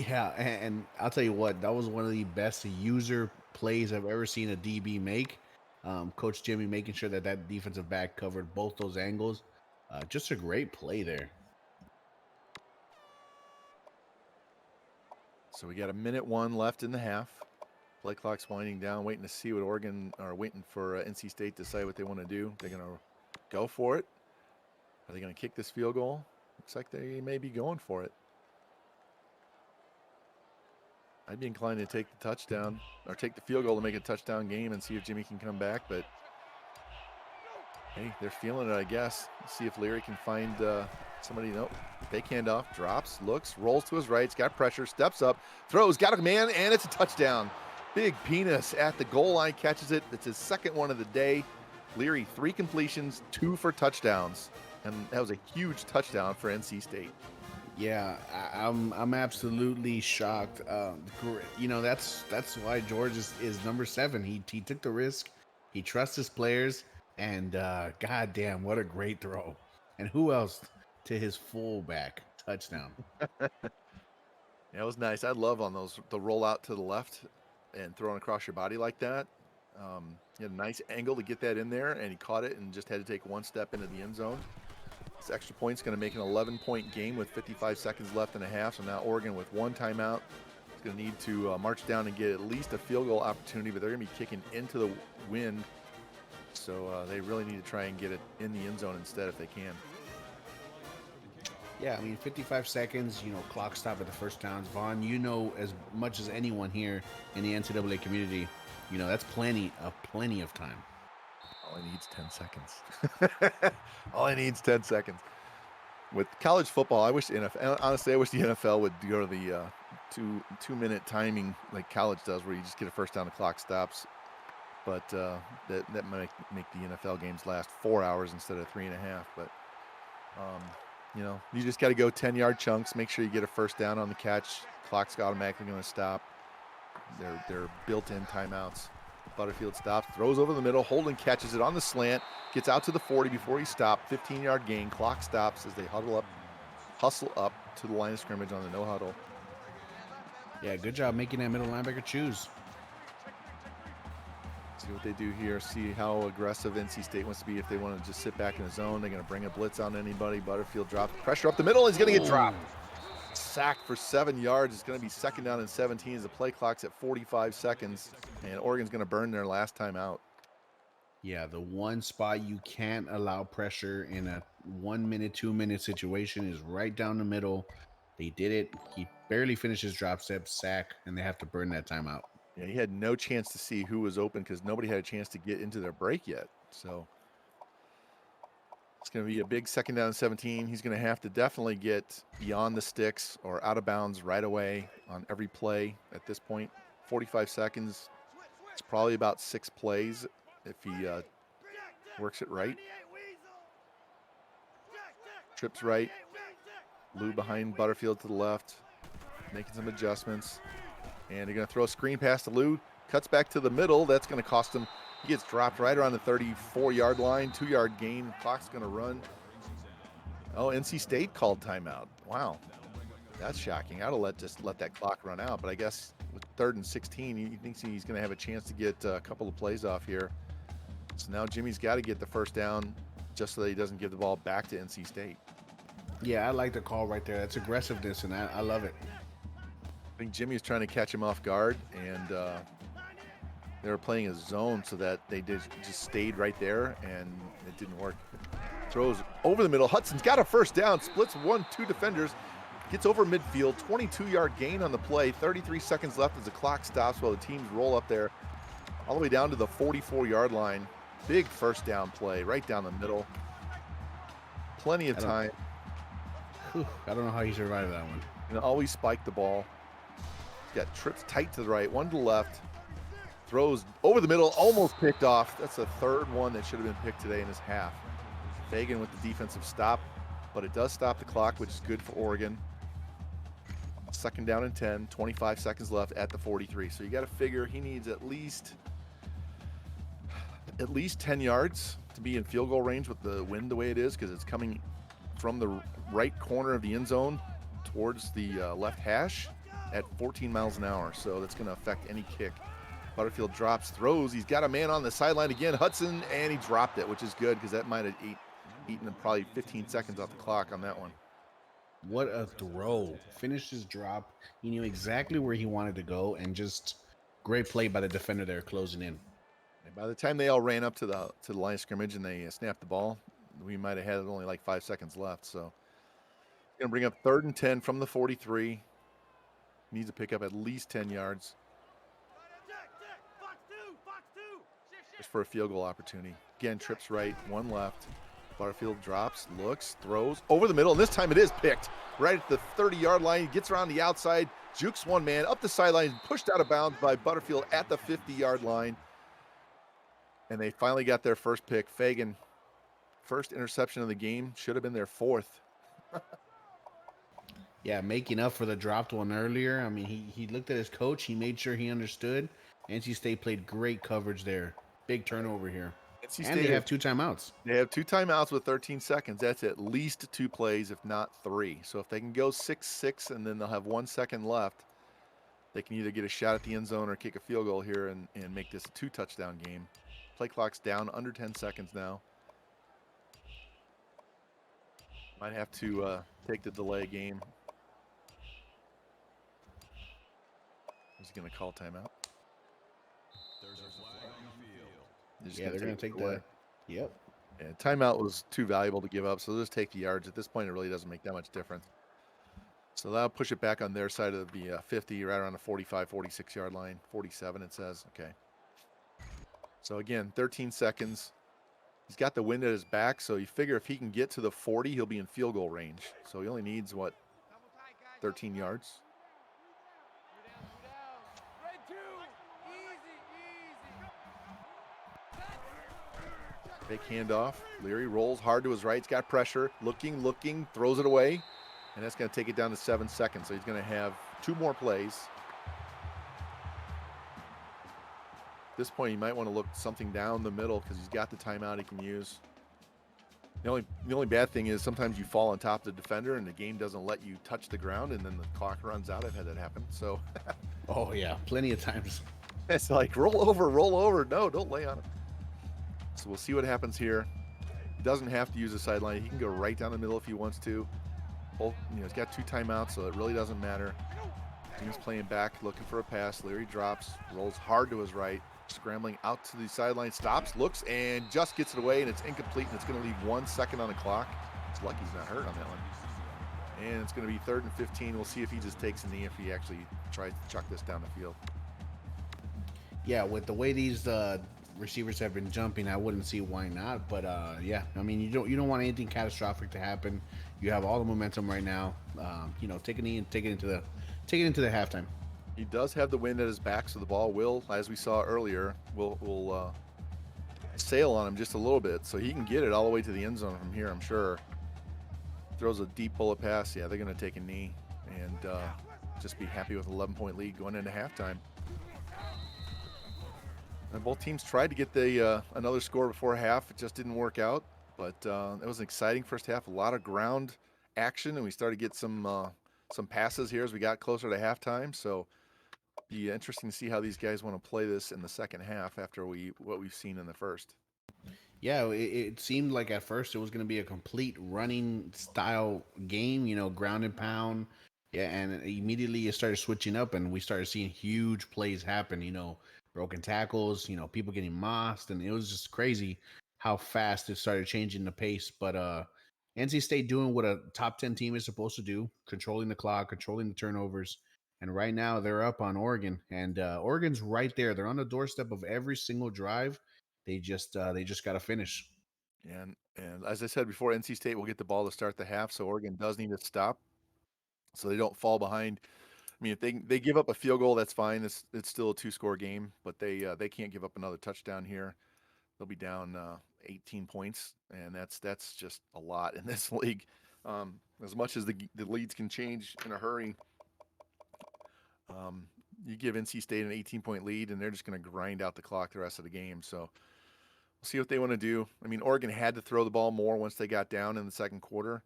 Yeah, and I'll tell you what, that was one of the best user plays I've ever seen a DB make. Coach Jimmy making sure that that defensive back covered both those angles. Just a great play there. So we got 1:01 left in the half. Play clock's winding down, waiting to see what Oregon, or waiting for NC State to decide what they want to do. They're going to go for it. Are they going to kick this field goal? Looks like they may be going for it. I'd be inclined to take the touchdown, or take the field goal to make a touchdown game and see if Jimmy can come back. But hey, they're feeling it, I guess. See if Leary can find somebody. Nope. Fake handoff, drops, looks, rolls to his right. He's got pressure, steps up, throws, got a man, and it's a touchdown. Big Penis at the goal line catches it. It's his 2nd one of the day. Leary, 3 completions, 2 for touchdowns. And that was a huge touchdown for NC State. Yeah, I'm absolutely shocked. You know, that's why George is number 7. He took the risk. He trusts his players, and goddamn, what a great throw! And who else to his fullback touchdown? Yeah, it was nice. I love on those, the roll out to the left and throwing across your body like that. He had a nice angle to get that in there, and he caught it and just had to take 1 step into the end zone. This extra point's going to make an 11-point game with 55 seconds left in a half. So now Oregon with 1 timeout is going to need to march down and get at least a field goal opportunity, but they're going to be kicking into the wind. So they really need to try and get it in the end zone instead if they can. Yeah, I mean, 55 seconds, you know, clock stop at the first downs. Vaughn, you know as much as anyone here in the NCAA community, you know, that's plenty of time. All he needs 10 seconds. All he needs 10 seconds. With college football, I wish the NFL, honestly, I wish the NFL would go to the 2-minute timing like college does, where you just get a first down, the clock stops. But that might make the NFL games last 4 hours instead of 3.5. But you know, you just got to go 10-yard chunks. Make sure you get a first down on the catch. Clock's automatically going to stop. They're built-in timeouts. Butterfield stops, throws over the middle. Holden catches it on the slant, gets out to the 40 before he stopped. 15-yard gain. Clock stops as they hustle up to the line of scrimmage on the no huddle. Yeah, good job making that middle linebacker choose. See what they do here. See how aggressive NC State wants to be. If they want to just sit back in the zone, they're going to bring a blitz on anybody. Butterfield drops pressure up the middle. He's going to get dropped. Sacked for 7 yards. It's going to be 2nd down and 17 as the play clock's at 45 seconds. And Oregon's going to burn their last time out. Yeah, the one spot you can't allow pressure in a 1 minute, 2 minute situation is right down the middle. They did it. He barely finished his drop step, sack, and they have to burn that timeout. Yeah, he had no chance to see who was open because nobody had a chance to get into their break yet. So it's going to be a big 2nd down and 17. He's going to have to definitely get beyond the sticks or out of bounds right away on every play at this point. 45 seconds. It's probably about 6 plays if he works it right. Trips right. Lou behind Butterfield to the left. Making some adjustments. And they're going to throw a screen pass to Lou. Cuts back to the middle. That's going to cost him. He gets dropped right around the 34-yard line. 2-yard gain. Clock's going to run. Oh, NC State called timeout. Wow. That's shocking. I'd have just let that clock run out. But I guess with 3rd and 16, he thinks he's going to have a chance to get a couple of plays off here. So now Jimmy's got to get the first down just so that he doesn't give the ball back to NC State. Yeah, I like the call right there. That's aggressiveness, and I love it. I think Jimmy was trying to catch him off guard, and they were playing a zone so that they just stayed right there, and it didn't work. Throws over the middle. Hudson's got a first down, splits 1-2 defenders, gets over midfield, 22-yard gain on the play, 33 seconds left as the clock stops while the teams roll up there all the way down to the 44-yard line. Big first down play right down the middle. Plenty of time. I don't know how he survived that one. You know, always spike the ball. Got trips tight to the right, one to the left. throws over the middle, almost picked off. That's the third one that should have been picked today in his half. Fagan with the defensive stop, but it does stop the clock, which is good for Oregon. Second down and 10, 25 seconds left at the 43. So you got to figure he needs at least 10 yards to be in field goal range with the wind the way it is, because it's coming from the right corner of the end zone towards the left hash at 14 miles an hour. So that's going to affect any kick. Butterfield drops, throws. He's got a man on the sideline again, Hudson, and he dropped it, which is good because that might have eaten probably 15 seconds off the clock on that one. What a throw. Finished his drop. He knew exactly where he wanted to go, and just great play by the defender there closing in. And by the time they all ran up to the line of scrimmage and they snapped the ball, we might have had only like 5 seconds left. So going to bring up 3rd and 10 from the 43. Needs to pick up at least 10 yards. Just for a field goal opportunity. Again, trips right, one left. Butterfield drops, looks, throws over the middle, and this time it is picked right at the 30-yard line. He gets around the outside, jukes one man up the sideline, pushed out of bounds by Butterfield at the 50-yard line. And they finally got their first pick. Fagan, first interception of the game, should have been their 4th. Yeah, making up for the dropped one earlier. I mean, he looked at his coach. He made sure he understood. NC State played great coverage there. Big turnover here. NC And State they have 2 timeouts. They have 2 timeouts with 13 seconds. That's at least 2 plays, if not 3. So if they can go 6-6 and then they'll have 1 second left, they can either get a shot at the end zone or kick a field goal here and make this a 2-touchdown game. Play clock's down under 10 seconds now. Might have to take the delay game. He's going to call timeout. Yeah, they're going to take that. Yep. Yeah, timeout was too valuable to give up, so they'll just take the yards. At this point, it really doesn't make that much difference. So that'll push it back on their side of the 50, right around the 45, 46-yard line. 47, it says. Okay. So again, 13 seconds. He's got the wind at his back, so you figure if he can get to the 40, he'll be in field goal range. So he only needs, 13 yards? Fake handoff. Leary rolls hard to his right. He's got pressure. Looking, throws it away. And that's going to take it down to 7 seconds. So he's going to have 2 more plays. At this point, he might want to look something down the middle because he's got the timeout he can use. The only bad thing is sometimes you fall on top of the defender and the game doesn't let you touch the ground and then the clock runs out. I've had that happen. So Oh, yeah. Plenty of times. it's like roll over. No, don't lay on him. So we'll see what happens here. He doesn't have to use the sideline. He can go right down the middle if he wants to. He's got 2 timeouts, so it really doesn't matter. Team's playing back, looking for a pass. Leary drops, rolls hard to his right, scrambling out to the sideline, stops, looks, and just gets it away, and it's incomplete, and it's going to leave 1 second on the clock. It's lucky he's not hurt on that one. And it's going to be 3rd and 15. We'll see if he just takes a knee, if he actually tries to chuck this down the field. Yeah, with the way these receivers have been jumping, I wouldn't see why not. But yeah, I mean, you don't want anything catastrophic to happen. You have all the momentum right now. Take a knee and take it into the halftime. He does have the wind at his back, so the ball will, as we saw earlier, will sail on him just a little bit, so he can get it all the way to the end zone from here, I'm sure. Throws a deep bullet pass. Yeah, they're going to take a knee and just be happy with an 11-point lead going into halftime. And both teams tried to get the another score before half. It just didn't work out. But it was an exciting first half. A lot of ground action, and we started to get some passes here as we got closer to halftime. So be interesting to see how these guys want to play this in the second half after what we've seen in the first. Yeah, it seemed like at first it was going to be a complete running style game, ground and pound. Yeah, and immediately it started switching up, and we started seeing huge plays happen, broken tackles, people getting mossed, and it was just crazy how fast it started changing the pace. But NC State doing what a top 10 team is supposed to do, controlling the clock, controlling the turnovers. And right now they're up on Oregon, and Oregon's right there. They're on the doorstep of every single drive. They just got to finish. And as I said before, NC State will get the ball to start the half, so Oregon does need to stop so they don't fall behind I mean, if they give up a field goal, that's fine. It's still a two-score game, but they can't give up another touchdown here. They'll be down 18 points, and that's just a lot in this league. As much as the leads can change in a hurry, um, you give NC State an 18-point lead, and they're just going to grind out the clock the rest of the game. So we'll see what they want to do. I mean, Oregon had to throw the ball more once they got down in the second quarter.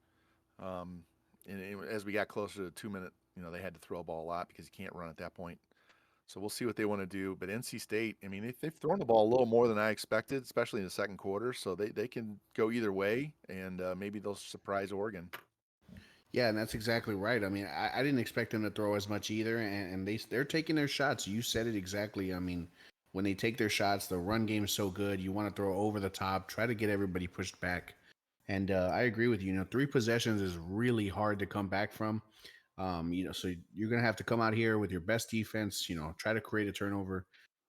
Um, and as we got closer to the 2 minute, they had to throw a ball a lot because you can't run at that point. So we'll see what they want to do. But NC State, I mean, they've thrown the ball a little more than I expected, especially in the second quarter. So they can go either way, and maybe they'll surprise Oregon. Yeah, and that's exactly right. I mean, I didn't expect them to throw as much either, and they're taking their shots. You said it exactly. I mean, when they take their shots, the run game's so good. You want to throw over the top, try to get everybody pushed back. And I agree with you. 3 possessions is really hard to come back from. So you're gonna have to come out here with your best defense. Try to create a turnover,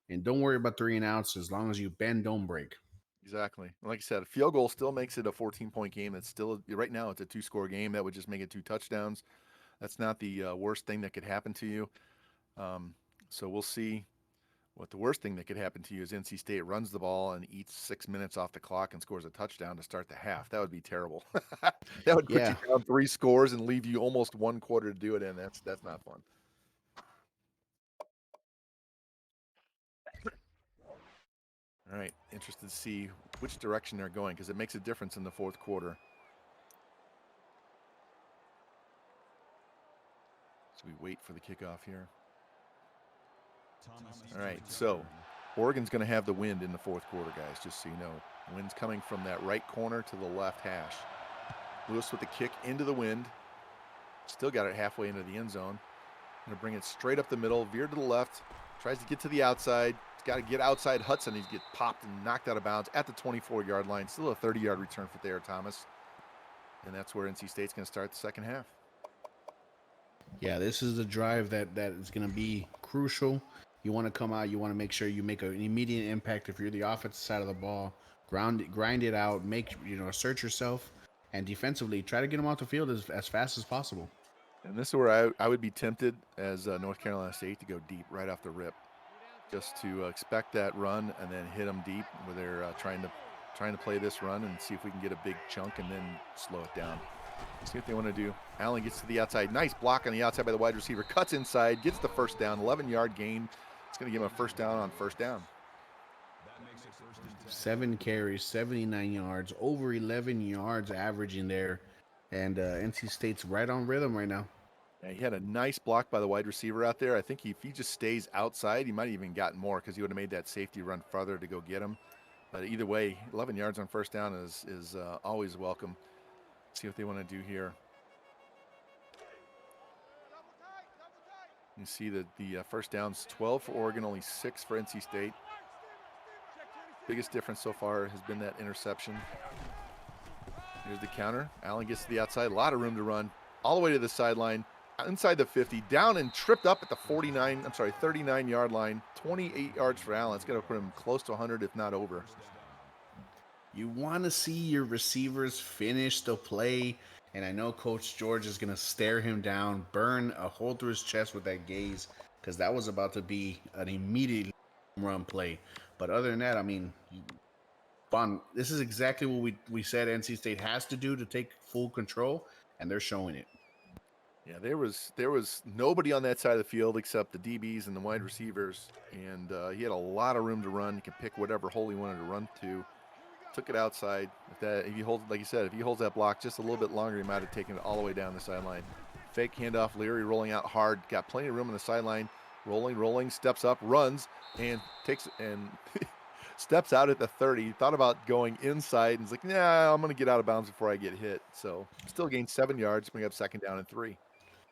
and don't worry about 3 and outs as long as you bend, don't break. Exactly. Like I said, a field goal still makes it a 14-point game. It's still right now it's a two-score game. That would just make it 2 touchdowns. That's not the worst thing that could happen to you. So we'll see. What the worst thing that could happen to you is NC State runs the ball and eats 6 minutes off the clock and scores a touchdown to start the half. That would be terrible. That would put you Yeah, down 3 scores and leave you almost 1 quarter to do it in. That's not fun. All right, interested to see which direction they're going because it makes a difference in the fourth quarter. So we wait for the kickoff here. All right, so Oregon's going to have the wind in the fourth quarter, guys, just so you know. The wind's coming from that right corner to the left hash. Lewis with the kick into the wind. Still got it halfway into the end zone. Going to bring it straight up the middle, veer to the left. Tries to get to the outside. He's got to get outside Hudson. He's get popped and knocked out of bounds at the 24-yard line. Still a 30-yard return for Thayer Thomas. And that's where NC State's going to start the second half. Yeah, this is the drive that is going to be crucial. You want to come out. You want to make sure you make an immediate impact. If you're the offensive side of the ball, grind it out. Assert yourself, and defensively try to get them off the field as fast as possible. And this is where I would be tempted as North Carolina State to go deep right off the rip, just to expect that run and then hit them deep where they're trying to play this run and see if we can get a big chunk and then slow it down. See what they want to do. Allen gets to the outside. Nice block on the outside by the wide receiver. Cuts inside, gets the first down. 11-yard gain. It's going to give him a first down on first down. 7 carries, 79 yards, over 11 yards averaging there. And NC State's right on rhythm right now. Yeah, he had a nice block by the wide receiver out there. I think if he just stays outside, he might have even gotten more because he would have made that safety run farther to go get him. But either way, 11 yards on first down is always welcome. See what they want to do here. You see that the first down's 12 for Oregon, only 6 for NC State. Biggest difference so far has been that interception. Here's the counter. Allen gets to the outside. A lot of room to run. All the way to the sideline. Inside the 50. Down and tripped up at the 39-yard line. 28 yards for Allen. It's going to put him close to 100, if not over. You want to see your receivers finish the play. And I know Coach George is going to stare him down, burn a hole through his chest with that gaze, because that was about to be an immediate run play. But other than that, I mean, this is exactly what we said NC State has to do to take full control, and they're showing it. Yeah, there was nobody on that side of the field except the DBs and the wide receivers, and he had a lot of room to run. He could pick whatever hole he wanted to run to. Took it outside. If he holds, like you said, if he holds that block just a little bit longer, he might have taken it all the way down the sideline. Fake handoff, Leary rolling out hard, got plenty of room on the sideline. Rolling, steps up, runs, and steps out at the 30. He thought about going inside, and he's like, "Nah, I'm going to get out of bounds before I get hit." So still gained 7 yards, bring up second down and 3.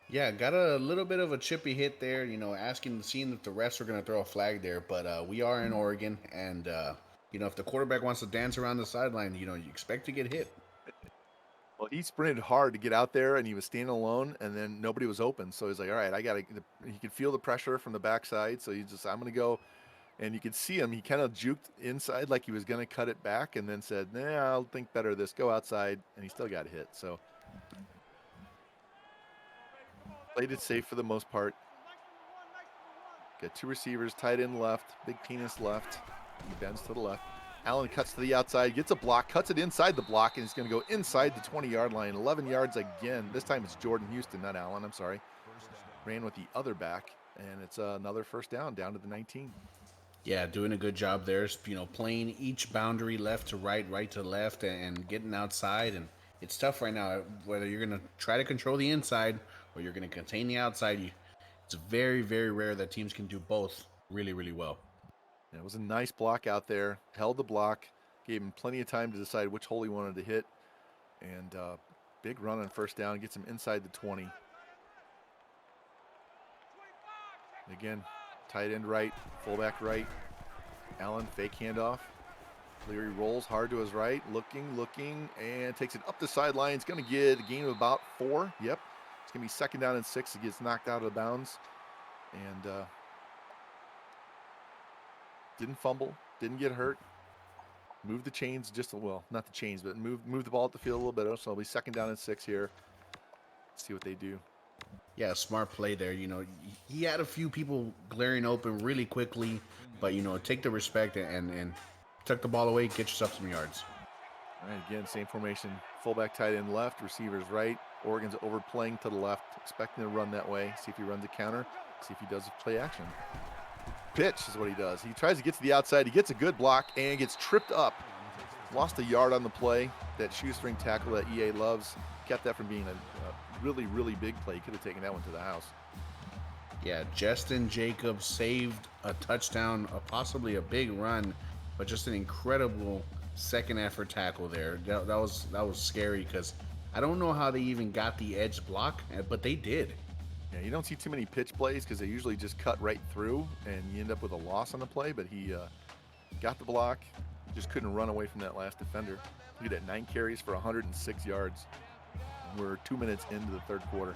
Yeah, got a little bit of a chippy hit there, seeing if the refs are going to throw a flag there. But we are in Oregon, and if the quarterback wants to dance around the sideline, you expect to get hit. Well, he sprinted hard to get out there, and he was standing alone, and then nobody was open. So he's like, all right, he could feel the pressure from the backside. So I'm going to go. And you could see him. He kind of juked inside like he was going to cut it back and then said, nah, I'll think better of this. Go outside. And he still got hit. So played it safe for the most part. Got two receivers, tight end left, big penis left. He bends to the left. Allen cuts to the outside, gets a block, cuts it inside the block, and he's going to go inside the 20-yard line. 11 yards again. This time it's Jordan Houston, not Allen. I'm sorry. Ran with the other back, and it's another first down to the 19. Yeah, doing a good job there. You know, playing each boundary left to right, right to left, and getting outside. And it's tough right now, whether you're going to try to control the inside or you're going to contain the outside. It's very, very rare that teams can do both really, really well. It was a nice block out there. Held the block, gave him plenty of time to decide which hole he wanted to hit. And big run on first down, gets him inside the 20. Again, tight end right, fullback right. Allen, fake handoff. Leary rolls hard to his right, looking, and takes it up the sideline. It's going to get a gain of about 4. Yep. It's going to be second down and 6. He gets knocked out of bounds. And didn't fumble, didn't get hurt. Moved the chains just, well, not the chains, but move the ball at the field a little bit. So it'll be second down and 6 here. Let's see what they do. Yeah, smart play there. You know, he had a few people glaring open really quickly, but, you know, take the respect and tuck the ball away, get yourself some yards. All right, again, same formation. Fullback tight end left, receivers right. Oregon's overplaying to the left, expecting to run that way. See if he runs a counter. See if he does a play action. Pitch is what he does. He tries to get to the outside. He gets a good block and gets tripped up. Lost a yard on the play. That shoestring tackle that EA loves kept that from being a really, really big play. He could have taken that one to the house. Yeah, Justin Jacobs saved a touchdown, possibly a big run, but just an incredible second effort tackle there. That was scary because I don't know how they even got the edge block, but they did. Yeah, you don't see too many pitch plays because they usually just cut right through and you end up with a loss on the play, but he got the block, just couldn't run away from that last defender. Look at that, 9 carries for 106 yards. We're 2 minutes into the third quarter.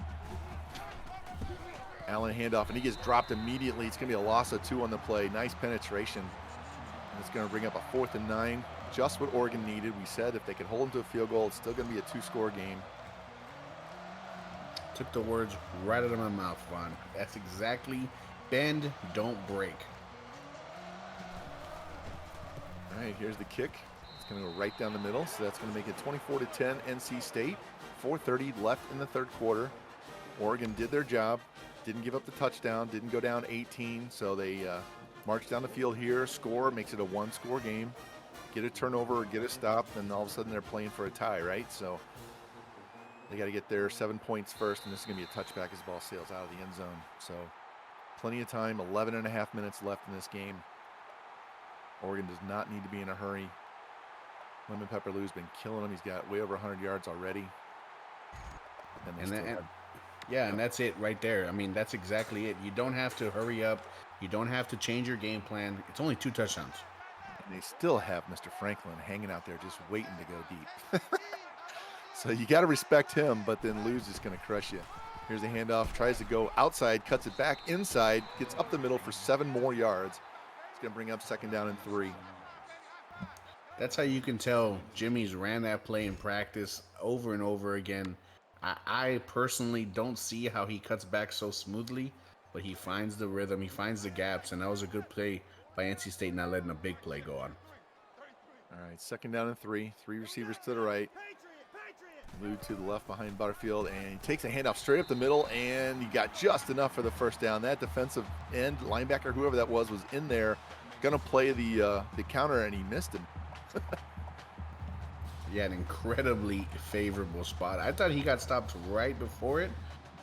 Allen handoff, and he gets dropped immediately. It's going to be a loss of 2 on the play. Nice penetration. And it's going to bring up a 4th and 9. Just what Oregon needed. We said if they could hold them to a field goal, it's still going to be a 2-score game. Took the words right out of my mouth, Vaughn. That's exactly bend, don't break. All right, here's the kick. It's going to go right down the middle, so that's going to make it 24-10 NC State. 4:30 left in the third quarter. Oregon did their job, didn't give up the touchdown, didn't go down 18, so they march down the field here, score, makes it a 1-score game. Get a turnover or get a stop, and all of a sudden they're playing for a tie, right? So they got to get their 7 points first, and this is going to be a touchback as the ball sails out of the end zone. So plenty of time, 11 and a half minutes left in this game. Oregon does not need to be in a hurry. Lemon Pepper Lou's been killing him. He's got way over 100 yards already. And that's it right there. I mean, that's exactly it. You don't have to hurry up. You don't have to change your game plan. It's only 2 touchdowns. And they still have Mr. Franklin hanging out there just waiting to go deep. So you got to respect him, but then Lou's just going to crush you. Here's a handoff, tries to go outside, cuts it back inside, gets up the middle for 7 more yards. It's going to bring up second down and 3. That's how you can tell Jimmy's ran that play in practice over and over again. I personally don't see how he cuts back so smoothly, but he finds the rhythm, he finds the gaps, and that was a good play by NC State, not letting a big play go on. All right, second down and 3. 3 receivers to the right. Lou to the left behind Butterfield, and he takes a handoff straight up the middle, and he got just enough for the first down. That defensive end, linebacker, whoever that was in there, going to play the counter, and he missed him. Yeah, an incredibly favorable spot. I thought he got stopped right before it,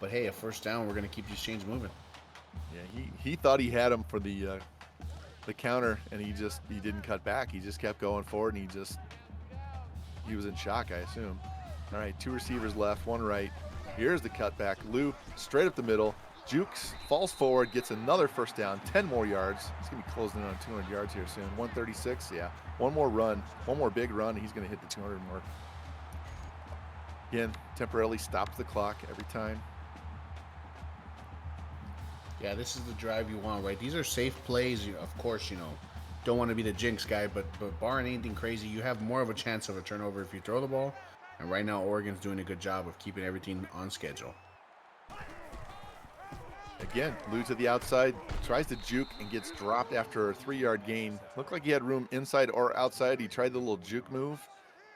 but hey, a first down, we're going to keep these chains moving. Yeah, he thought he had him for the counter, and he didn't cut back. He just kept going forward, and he was in shock, I assume. All right, 2 receivers left, 1 right. Here's the cutback. Lou straight up the middle. Jukes falls forward, gets another first down, 10 more yards. He's going to be closing in on 200 yards here soon. 136, yeah. One more run, one more big run, and he's going to hit the 200 mark. Again, temporarily stops the clock every time. Yeah, this is the drive you want, right? These are safe plays. Of course, don't want to be the jinx guy, but barring anything crazy, you have more of a chance of a turnover if you throw the ball. And right now, Oregon's doing a good job of keeping everything on schedule. Again, Lou to the outside, tries to juke and gets dropped after a 3-yard gain. Looked like he had room inside or outside. He tried the little juke move,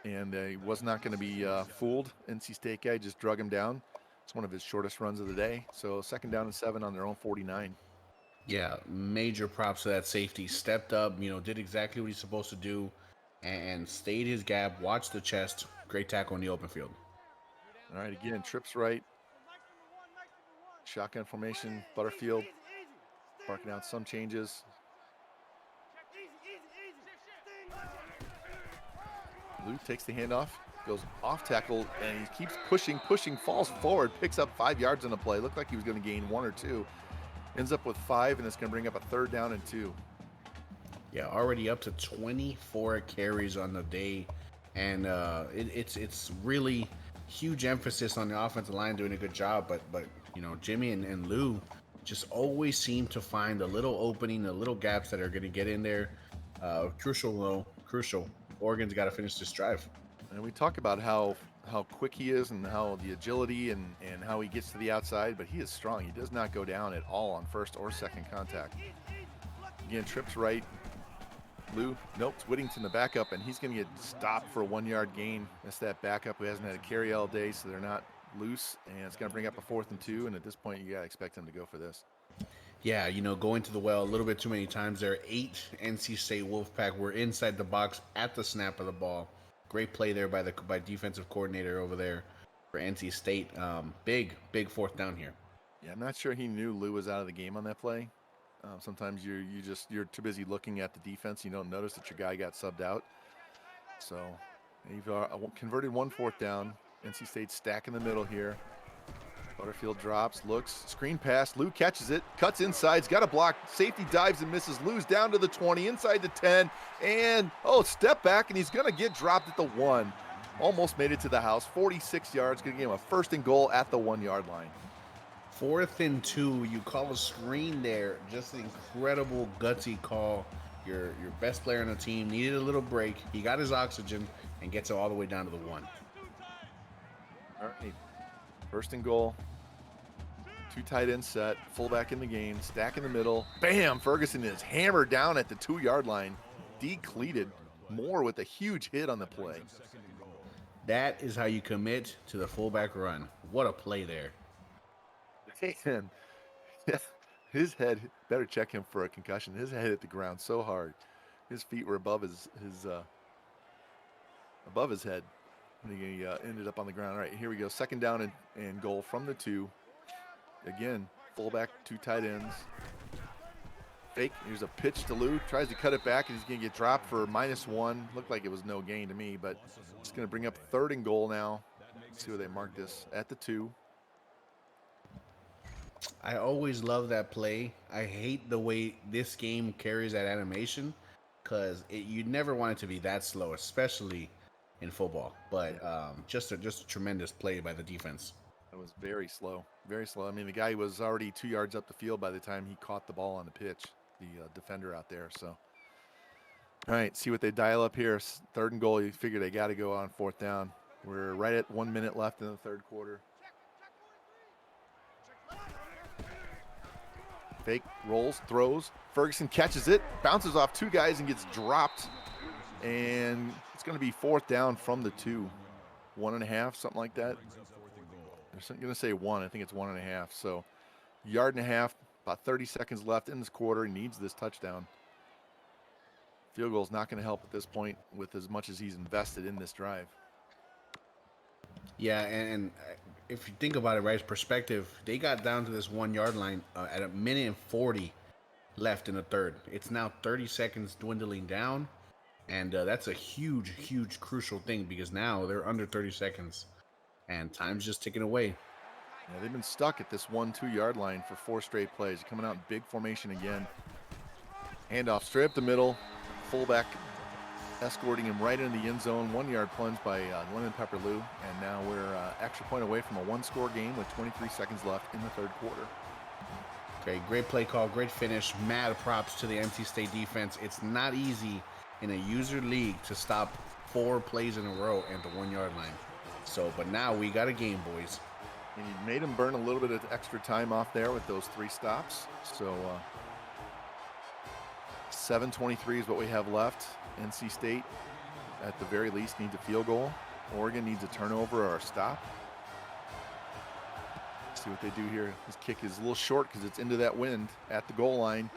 and he was not going to be fooled. NC State guy just drug him down. It's one of his shortest runs of the day. So 2nd down and 7 on their own 49. Yeah, major props to that safety. Stepped up, did exactly what he's supposed to do and stayed his gap, watched the chest. Great tackle in the open field. All right, again, trips right. Shotgun formation, Butterfield barking out some changes. Lou takes the handoff, goes off tackle, and he keeps pushing, falls forward, picks up 5 yards on the play. Looked like he was going to gain 1 or 2. Ends up with 5, and it's going to bring up a 3rd down and 2. Yeah, already up to 24 carries on the day, and it's really huge emphasis on the offensive line doing a good job. But Jimmy and Lou just always seem to find a little opening, the little gaps that are going to get in there. Crucial. Oregon's got to finish this drive. And we talk about how quick he is and how the agility and how he gets to the outside, but he is strong. He does not go down at all on 1st or 2nd contact. Again, trips right. Lou, nope, it's Whittington the backup, and he's going to get stopped for a 1-yard gain. That's that backup who hasn't had a carry all day, so they're not loose, and it's going to bring up a 4th and 2, and at this point, you got to expect him to go for this. Yeah, going to the well a little bit too many times there. 8 NC State Wolfpack were inside the box at the snap of the ball. Great play there by defensive coordinator over there for NC State. Big 4th down here. Yeah, I'm not sure he knew Lou was out of the game on that play. Sometimes you're too busy looking at the defense. You don't notice that your guy got subbed out. So you've converted 1 4th down. NC State stack in the middle here. Butterfield drops, looks, screen pass. Lou catches it, cuts inside, he's got a block. Safety dives and misses. Lou's down to the 20, inside the 10, and step back, and he's going to get dropped at the 1. Almost made it to the house. 46 yards, going to give him a 1st and goal at the 1-yard line. 4th and 2, you call a screen there. Just an incredible gutsy call. Your best player on the team needed a little break. He got his oxygen and gets it all the way down to the 1. All right, 1st and goal. 2 tight ends set, fullback in the game, stack in the middle. Bam! Ferguson is hammered down at the 2-yard line. Decleated. Moore with a huge hit on the play. That is how you commit to the fullback run. What a play there. And his head, better check him for a concussion. His head hit the ground so hard. His feet were above his head when he ended up on the ground. All right, here we go. 2nd down and goal from the 2. Again, fullback, 2 tight ends. Fake. Here's a pitch to Lou. Tries to cut it back, and he's going to get dropped for -1. Looked like it was no gain to me, but it's going to bring up 3rd and goal now. Let's see where they mark this. At the 2. I always love that play. I hate the way this game carries that animation because you never want it to be that slow, especially in football. But just a tremendous play by the defense. It was very slow, very slow. I mean, the guy was already 2 yards up the field by the time he caught the ball on the pitch, the defender out there. So, all right, see what they dial up here. 3rd and goal. You figure they got to go on 4th down. We're right at 1 minute left in the 3rd quarter. Fake, rolls, throws. Ferguson catches it, bounces off 2 guys and gets dropped. And it's going to be 4th down from the 2. 1.5, something like that. They're going to say 1. I think it's 1.5. So, 1.5 yards, about 30 seconds left in this quarter. He needs this touchdown. Field goal is not going to help at this point with as much as he's invested in this drive. Yeah, and if you think about it, right, perspective, they got down to this 1-yard line at 1:40 left in the 3rd. It's now 30 seconds dwindling down, and that's a huge, crucial thing because now they're under 30 seconds, and time's just ticking away. Yeah, they've been stuck at this 1-2 yard line for 4 straight plays. Coming out in big formation again. Handoff straight up the middle. Fullback escorting him right into the end zone. 1-yard plunge by Lemon Pepper Lou. And now we're extra point away from a 1-score game with 23 seconds left in the 3rd quarter. Okay, great play call, great finish. Mad props to the NC State defense. It's not easy in a user league to stop 4 plays in a row at the 1-yard line. So, but now we got a game, boys. And you made him burn a little bit of extra time off there with those 3 stops. So 7:23 is what we have left. NC State, at the very least, needs a field goal. Oregon needs a turnover or a stop. See what they do here. His kick is a little short because it's into that wind at the goal line.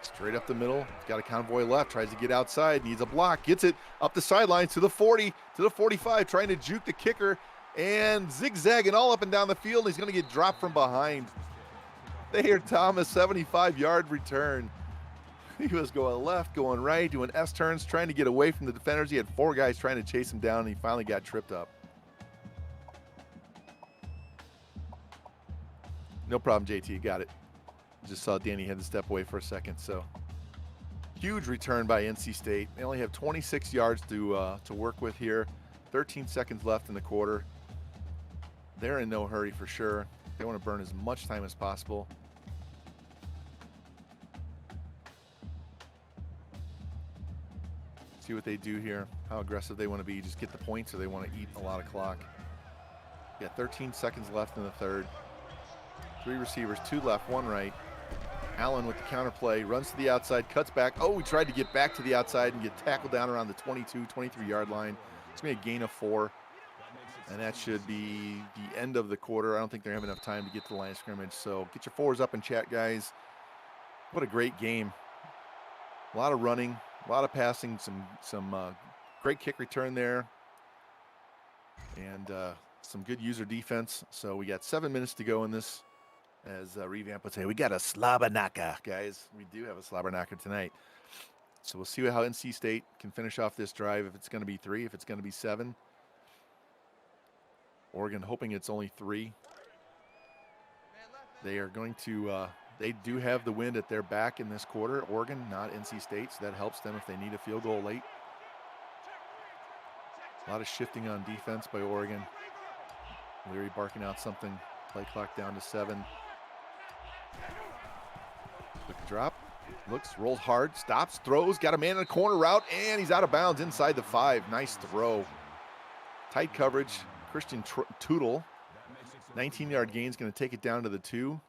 Straight up the middle. He's got a convoy left. Tries to get outside. Needs a block. Gets it up the sideline to the 40, to the 45. Trying to juke the kicker. And zigzagging all up and down the field. He's going to get dropped from behind. Thayer Thomas, 75-yard return. He was going left, going right, doing S-turns, trying to get away from the defenders. He had 4 guys trying to chase him down, and he finally got tripped up. No problem, JT. You got it. Just saw Danny had to step away for a second. So huge return by NC State. They only have 26 yards to work with here. 13 seconds left in the quarter. They're in no hurry for sure. They want to burn as much time as possible. See what they do here, how aggressive they want to be. Just get the points or they want to eat a lot of clock. Yeah, 13 seconds left in the third. 3 receivers, 2 left, 1 right. Allen with the counter play, runs to the outside, cuts back. Oh, he tried to get back to the outside and get tackled down around the 22, 23-yard line. It's going to be a gain of 4. And that should be the end of the quarter. I don't think they're having enough time to get to the line of scrimmage. So get your 4s up in chat, guys. What a great game. A lot of running, a lot of passing, some great kick return there. And some good user defense. So we got 7 minutes to go in this. As Revamp would say, we got a slobberknocker, guys. We do have a slobberknocker tonight. So we'll see how NC State can finish off this drive. If it's going to be 3, if it's going to be 7. Oregon hoping it's only 3. They are going to, they do have the wind at their back in this quarter. Oregon, not NC State, so that helps them if they need a field goal late. A lot of shifting on defense by Oregon. Leary barking out something. Play clock down to 7. Quick drop, looks, rolls hard, stops, throws, got a man in a corner route, and he's out of bounds inside the 5. Nice throw. Tight coverage. Christian Tootle, 19-yard gain, is going to take it down to the 2.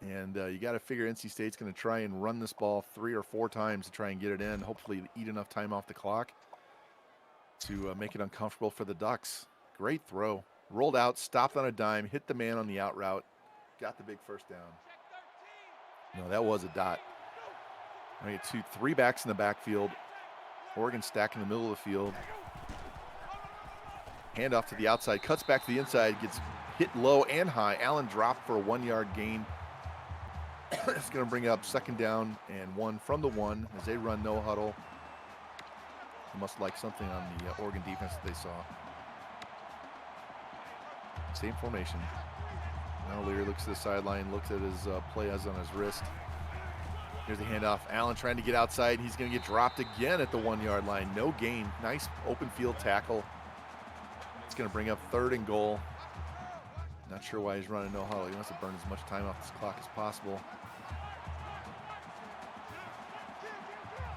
And you got to figure NC State's going to try and run this ball 3 or 4 times to try and get it in. Hopefully eat enough time off the clock to make it uncomfortable for the Ducks. Great throw. Rolled out, stopped on a dime, hit the man on the out route, got the big first down. No, that was a dot. I get 3 backs in the backfield. Oregon stacked in the middle of the field. Handoff to the outside, cuts back to the inside, gets hit low and high. Allen dropped for a 1-yard gain. It's going to bring up 2nd down and 1 from the 1 as they run no huddle. They must like something on the Oregon defense that they saw. Same formation. Now Leary looks to the sideline, looks at his play as on his wrist. Here's the handoff. Allen trying to get outside. He's going to get dropped again at the 1-yard line. No gain. Nice open field tackle. It's going to bring up 3rd and goal. Not sure why he's running no huddle. He wants to burn as much time off this clock as possible.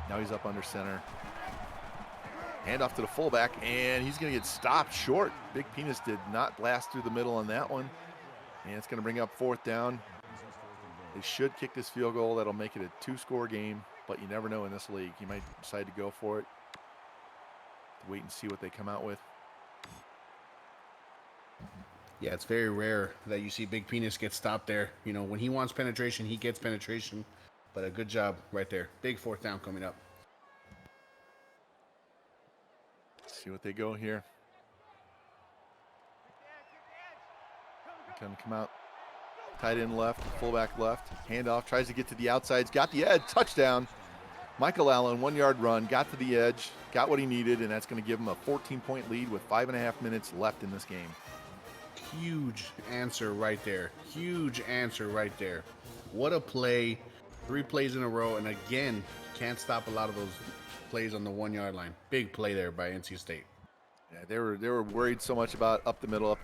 Now he's up under center. Handoff to the fullback, and he's going to get stopped short. Big Penis did not blast through the middle on that one. And it's going to bring up 4th down. They should kick this field goal. That'll make it a 2-score game, but you never know in this league. You might decide to go for it. Wait and see what they come out with. Yeah, it's very rare that you see Big Penis get stopped there. You know, when he wants penetration, he gets penetration. But a good job right there. Big 4th down coming up. See what they go here. Going to come out. Tight end left, fullback left. Handoff, tries to get to the outsides. Got the edge, touchdown. Michael Allen, 1-yard run, got to the edge, got what he needed, and that's going to give him a 14-point lead with 5.5 minutes left in this game. Huge answer right there. Huge answer right there. What a play. 3 plays in a row, and again, can't stop a lot of those plays on the 1-yard line. Big play there by NC State. Yeah, they were worried so much about up the middle,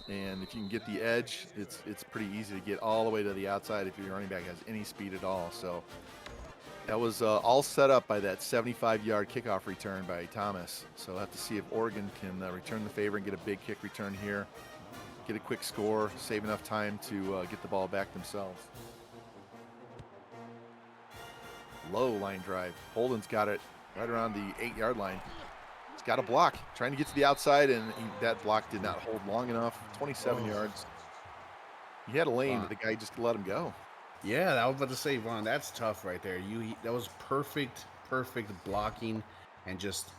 and if you can get the edge, it's pretty easy to get all the way to the outside if your running back has any speed at all. So that was all set up by that 75-yard kickoff return by Thomas. So we'll have to see if Oregon can return the favor and get a big kick return here. get a quick score, save enough time to get the ball back themselves. Low line drive. Holden's got it right around the 8-yard line. He's got a block, trying to get to the outside, and that block did not hold long enough. 27 yards. He had a lane, but the guy just let him go. Yeah, I was about to say, Vaughn, that's tough right there. That was perfect blocking, and just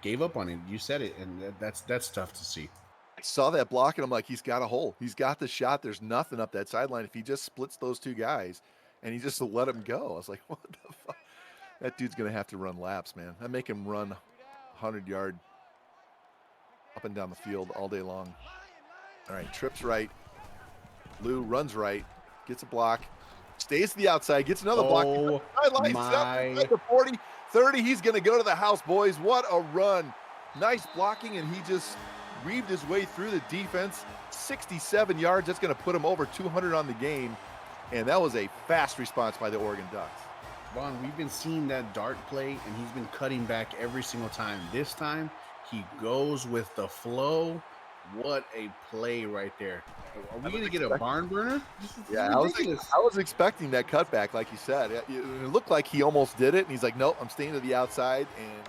gave up on it. You said it, and that's tough to see. I saw that block, and I'm like, he's got a hole. He's got the shot. There's nothing up that sideline. If he just splits those two guys, and he just let him go, I was like, what the fuck? That dude's gonna have to run laps, man. I make him run 100-yard up and down the field all day long. All right, trips right. Lou runs right, gets a block, stays to the outside, gets another block. My. The 40, 30, he's going to go to the house, boys. What a run. Nice blocking, and he just weaved his way through the defense. 67 yards. That's going to put him over 200 on the game, and that was a fast response by the Oregon Ducks. Vaughn, we've been seeing that dart play, and he's been cutting back every single time. This time, he goes with the flow. What a play right there. Are we going to get a barn burner? Yeah, I was expecting that cutback, like you said. It looked like he almost did it, and he's like, nope, I'm staying to the outside, and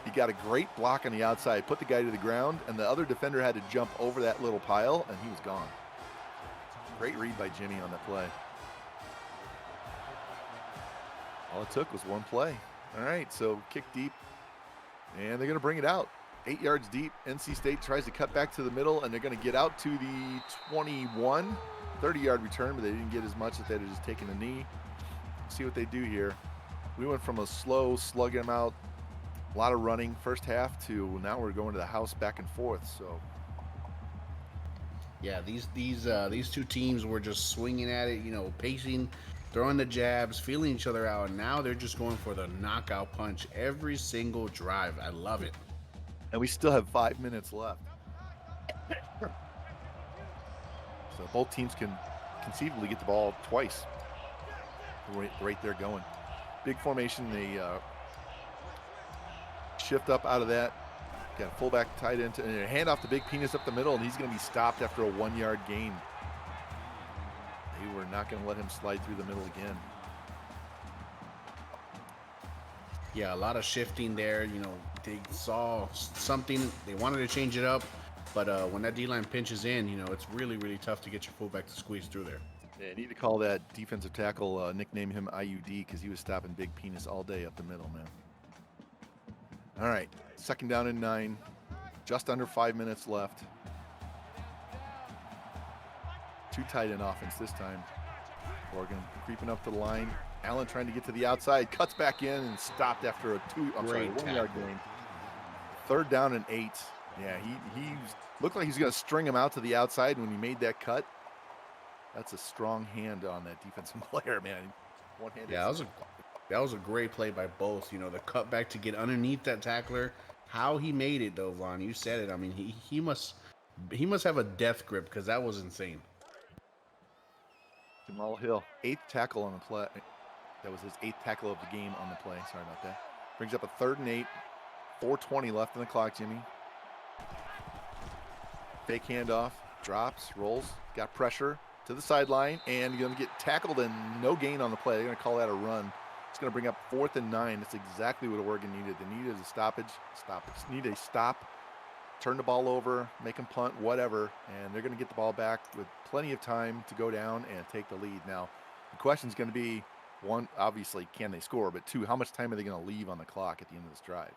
he got a great block on the outside, put the guy to the ground, and the other defender had to jump over that little pile, and he was gone. Great read by Jimmy on that play. All it took was one play. All right, so kick deep, and they're going to bring it out. 8 yards deep. NC State tries to cut back to the middle, and they're going to get out to the 21. 30-yard return, but they didn't get as much as they had just taken a knee. See what they do here. We went from a slow, slugging them out, a lot of running first half, to now we're going to the house back and forth. So, yeah, these two teams were just swinging at it, pacing, throwing the jabs, feeling each other out, and now they're just going for the knockout punch every single drive. I love it. And we still have 5 minutes left. So both teams can conceivably get the ball twice. Right there going. Big formation. They shift up out of that. Got a fullback tight end, and a handoff to Big Penis up the middle, and he's going to be stopped after a 1-yard gain. They were not going to let him slide through the middle again. Yeah, a lot of shifting there. They saw something. They wanted to change it up. But when that D-line pinches in, it's really, really tough to get your fullback to squeeze through there. Yeah, you need to call that defensive tackle, nickname him IUD, because he was stopping Big Penis all day up the middle, man. All right, 2nd down and 9. Just under 5 minutes left. 2 tight end offense this time. Oregon creeping up to the line. Allen trying to get to the outside, cuts back in and stopped after a 1-yard gain. 3rd down and 8. Yeah, he looked like he was going to string him out to the outside when he made that cut. That's a strong hand on that defensive player, man. One-handed. Yeah, that was a great play by both. The cutback to get underneath that tackler. How he made it, though, Vaughn, you said it. I mean, he must have a death grip, because that was insane. Jamal Hill, 8th tackle on the play. That was his 8th tackle of the game on the play. Sorry about that. Brings up a 3rd and 8. 4:20 left in the clock, Jimmy. Fake handoff, drops, rolls, got pressure to the sideline, and you're going to get tackled and no gain on the play. They're going to call that a run. It's going to bring up 4th and 9. That's exactly what Oregon needed. They needed a stoppage. Need a stop, turn the ball over, make them punt, whatever, and they're going to get the ball back with plenty of time to go down and take the lead. Now, the question is going to be, 1, obviously, can they score? But 2, how much time are they going to leave on the clock at the end of this drive?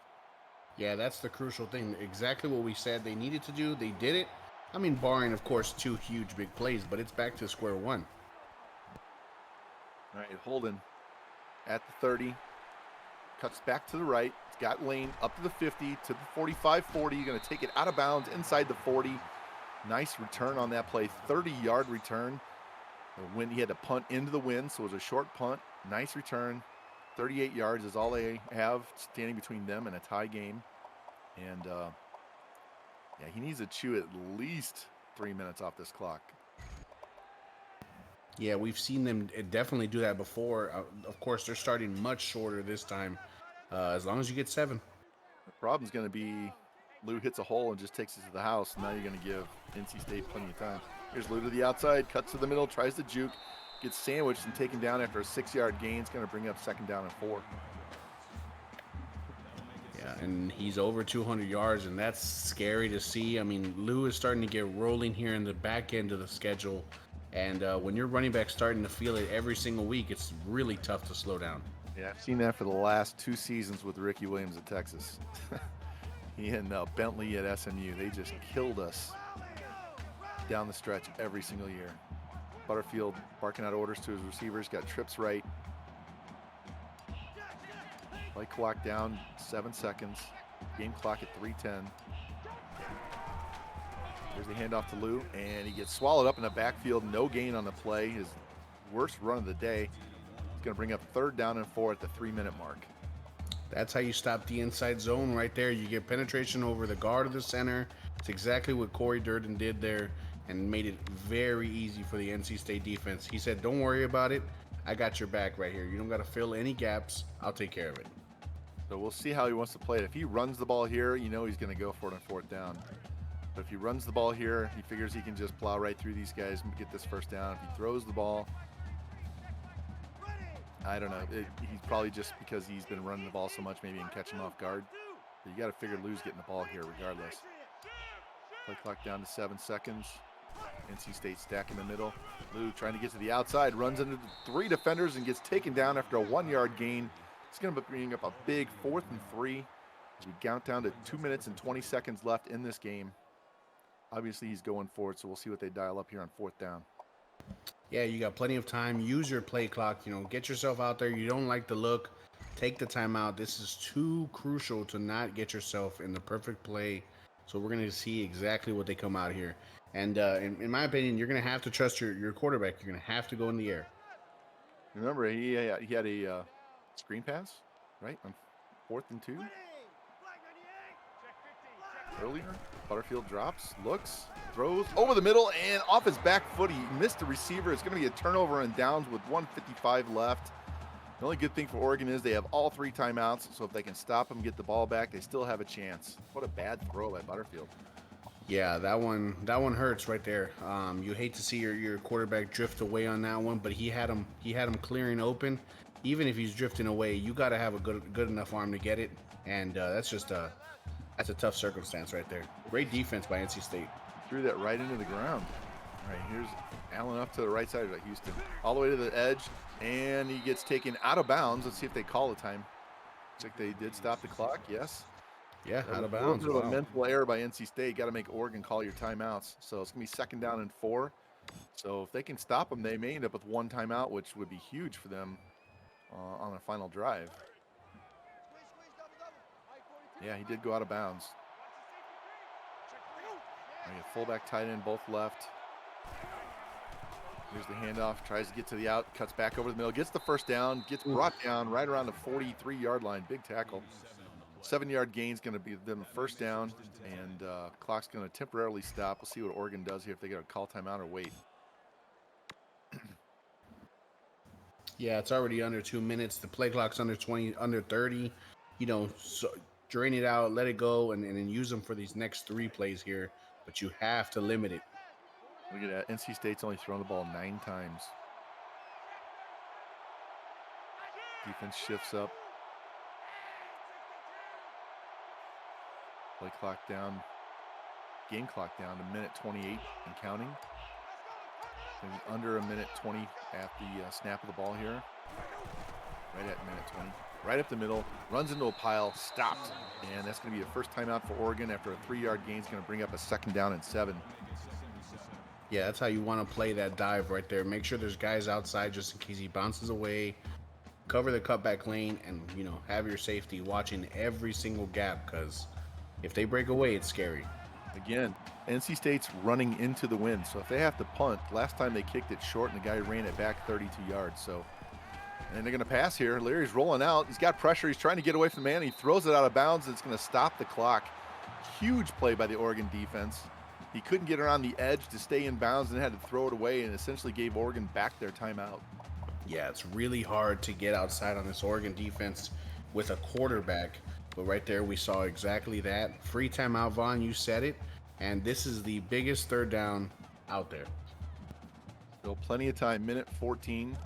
Yeah, that's the crucial thing. Exactly what we said they needed to do. They did it. I mean, barring, of course, 2 huge big plays, but it's back to square one. All right, Holden at the 30. Cuts back to the right. It's got lane up to the 50, to the 45, 40. You're going to take it out of bounds inside the 40. Nice return on that play. 30-yard return. When he had to punt into the wind, so it was a short punt. Nice return. 38 yards is all they have standing between them and a tie game. And, yeah, he needs to chew at least 3 minutes off this clock. Yeah, we've seen them definitely do that before. Of course, they're starting much shorter this time, as long as you get 7. The problem's going to be Lou hits a hole and just takes it to the house. Now you're going to give NC State plenty of time. Here's Lou to the outside, cuts to the middle, tries to juke, gets sandwiched and taken down after a 6-yard gain. It's going to bring up 2nd down and 4. Yeah, and he's over 200 yards, and that's scary to see. I mean, Lou is starting to get rolling here in the back end of the schedule, and when your running back's starting to feel it every single week, it's really tough to slow down. Yeah, I've seen that for the last 2 seasons with Ricky Williams at Texas. He and Bentley at SMU, they just killed us down the stretch every single year. Butterfield barking out orders to his receivers, got trips right. Play clock down, 7 seconds. Game clock at 3:10. Here's the handoff to Lou, and he gets swallowed up in the backfield. No gain on the play. His worst run of the day. He's going to bring up 3rd down and 4 at the 3-minute mark. That's how you stop the inside zone right there. You get penetration over the guard of the center. It's exactly what Corey Durden did there and made it very easy for the NC State defense. He said, don't worry about it. I got your back right here. You don't got to fill any gaps. I'll take care of it. So we'll see how he wants to play it. If he runs the ball here, you know he's going to go for it on 4th down. But if he runs the ball here, he figures he can just plow right through these guys and get this 1st down. If he throws the ball, I don't know. He's probably just because he's been running the ball so much, maybe he can catch him off guard. But you got to figure Lou's getting the ball here regardless. Play clock down to 7 seconds. NC State stack in the middle. Lou trying to get to the outside, runs into 3 defenders and gets taken down after a 1-yard gain. It's going to be bringing up a big 4th and 3 as we count down to 2 minutes and 20 seconds left in this game. Obviously, he's going for it, so we'll see what they dial up here on 4th down. Yeah, you got plenty of time. Use your play clock. You know, get yourself out there. You don't like the look. Take the timeout. This is too crucial to not get yourself in the perfect play. So we're going to see exactly what they come out here. And in my opinion, you're going to have to trust your quarterback. You're going to have to go in the air. Remember, he had a screen pass, right, on 4th and 2. Earlier, Butterfield drops, looks, throws over the middle, and off his back foot, he missed the receiver. It's going to be a turnover and downs with 1:55 left. The only good thing for Oregon is they have all 3 timeouts, so if they can stop him, get the ball back, they still have a chance. What a bad throw by Butterfield. Yeah, that one hurts right there. You hate to see your quarterback drift away on that one, but he had him clearing open. Even if he's drifting away, you got to have a good enough arm to get it, and that's a tough circumstance right there. Great defense by NC State. Threw that right into the ground. All right, here's Allen up to the right side of Houston, all the way to the edge, and he gets taken out of bounds. Let's see if they call a time. Looks like they did stop the clock. Yes. Yeah, out of A bounds. little bit of a mental error by NC State. Got to make Oregon call your timeouts. So it's going to be 2nd down and 4. So if they can stop them, they may end up with 1 timeout, which would be huge for them on a final drive. Yeah, he did go out of bounds. All right, fullback, tight end, both left. Here's the handoff. Tries to get to the out. Cuts back over the middle. Gets the 1st down. Gets brought down right around the 43-yard line. Big tackle. 7-yard gain is going to be them 1st down, and clock's going to temporarily stop. We'll see what Oregon does here, if they get a call timeout or wait. Yeah, it's already under 2 minutes. The play clock's under 30. You know, so drain it out, let it go, and then use them for these next 3 plays here. But you have to limit it. Look at that. NC State's only thrown the ball 9 times. Defense shifts up. Play clock down. Game clock down to minute 28 and counting. Maybe under a minute 20 at the snap of the ball here. Right at minute 20. Right up the middle. Runs into a pile. Stopped. And that's going to be a 1st timeout for Oregon after a 3-yard gain. It's going to bring up a 2nd down and 7. Yeah, that's how you want to play that dive right there. Make sure there's guys outside just in case he bounces away. Cover the cutback lane and, you know, have your safety watching every single gap, because if they break away, it's scary. Again, NC State's running into the wind, so if they have to punt, last time they kicked it short and the guy ran it back 32 yards. So, and they're going to pass here. Leary's rolling out. He's got pressure. He's trying to get away from the man. He throws it out of bounds. And it's going to stop the clock. Huge play by the Oregon defense. He couldn't get around the edge to stay in bounds and had to throw it away, and essentially gave Oregon back their timeout. Yeah, it's really hard to get outside on this Oregon defense with a quarterback But right there, we saw exactly that. Free timeout, Vaughn. You said it. And this is the biggest third down out there. Still plenty of time. Minute 14.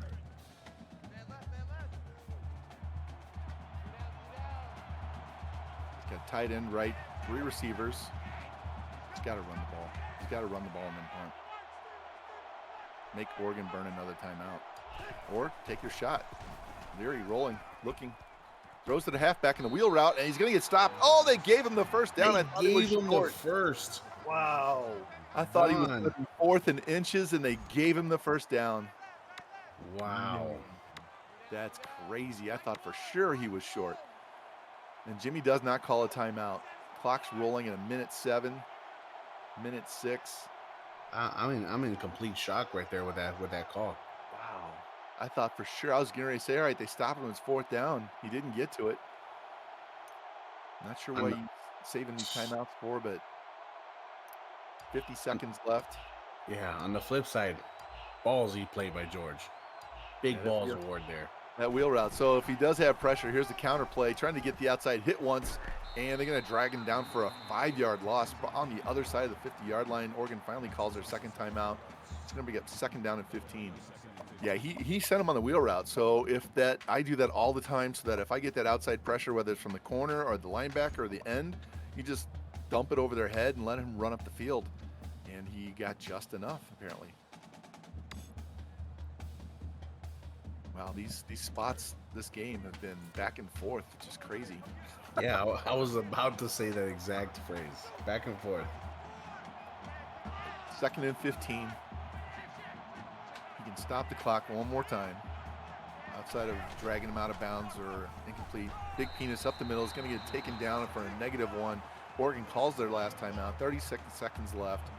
He's got tight end right, 3 receivers. He's got to run the ball. He's got to run the ball and then punt. Make Oregon burn another timeout. Or take your shot. Leary rolling, looking. Throws to the halfback in the wheel route, and he's going to get stopped. Oh, they gave him the first down. I thought They he was gave him the short. first. Wow. I thought he was Vaughn. looking 4th and inches, and they gave him the first down. Wow. That's crazy. I thought for sure he was short. And Jimmy does not call a timeout. Clock's rolling at a minute 7, minute 6. I'm in complete shock right there with that call. Wow. I thought for sure, I was getting ready to say, all right, they stopped him. It's 4th down. He didn't get to it. Not sure what he's saving these timeouts for, but 50 seconds left. Yeah, on the flip side, ballsy play by George. Big balls award there. That wheel route. So if he does have pressure, here's the counter play, trying to get the outside hit once, and they're going to drag him down for a 5-yard loss. But on the other side of the 50-yard line, Oregon finally calls their second timeout. It's going to be a 2nd down and 15. Yeah, he sent him on the wheel route. So if that, I do that all the time, so that if I get that outside pressure, whether it's from the corner or the linebacker or the end, you just dump it over their head and let him run up the field. And he got just enough, apparently. Wow, these spots this game have been back and forth, which is crazy. Yeah, I was about to say that exact phrase. Back and forth. 2nd and 15. He can stop the clock one more time. Outside of dragging him out of bounds or incomplete. Big Penis up the middle is going to get taken down for a -1. Oregon calls their last timeout. 36 seconds left.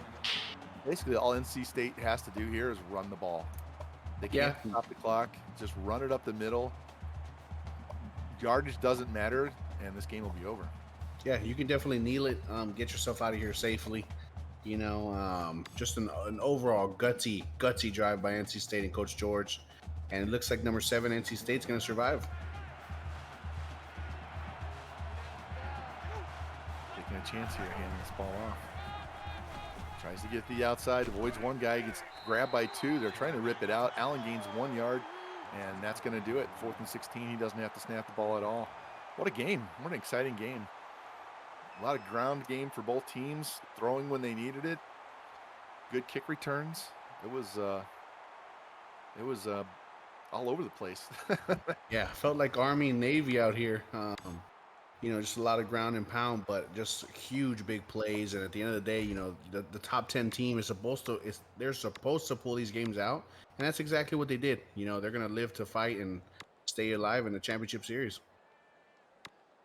Basically, all NC State has to do here is run the ball. They can't stop the clock. Just run it up the middle. Yardage doesn't matter, and this game will be over. Yeah, you can definitely kneel it. Get yourself out of here safely. You know, just an overall gutsy drive by NC State and Coach George. And it looks like number 7 NC State's going to survive. Taking a chance here, handing this ball off. Tries to get the outside, avoids one guy, gets grabbed by 2. They're trying to rip it out. Allen gains 1 yard, and that's going to do it. 4th and 16. He doesn't have to snap the ball at all. What a game. What an exciting game. A lot of ground game for both teams, throwing when they needed it. Good kick returns. It was all over the place. Yeah, felt like Army and Navy out here. You know, just a lot of ground and pound, but just huge big plays. And at the end of the day, you know, the top 10 team is they're supposed to pull these games out, and that's exactly what they did. You know, they're gonna live to fight and stay alive in the championship series.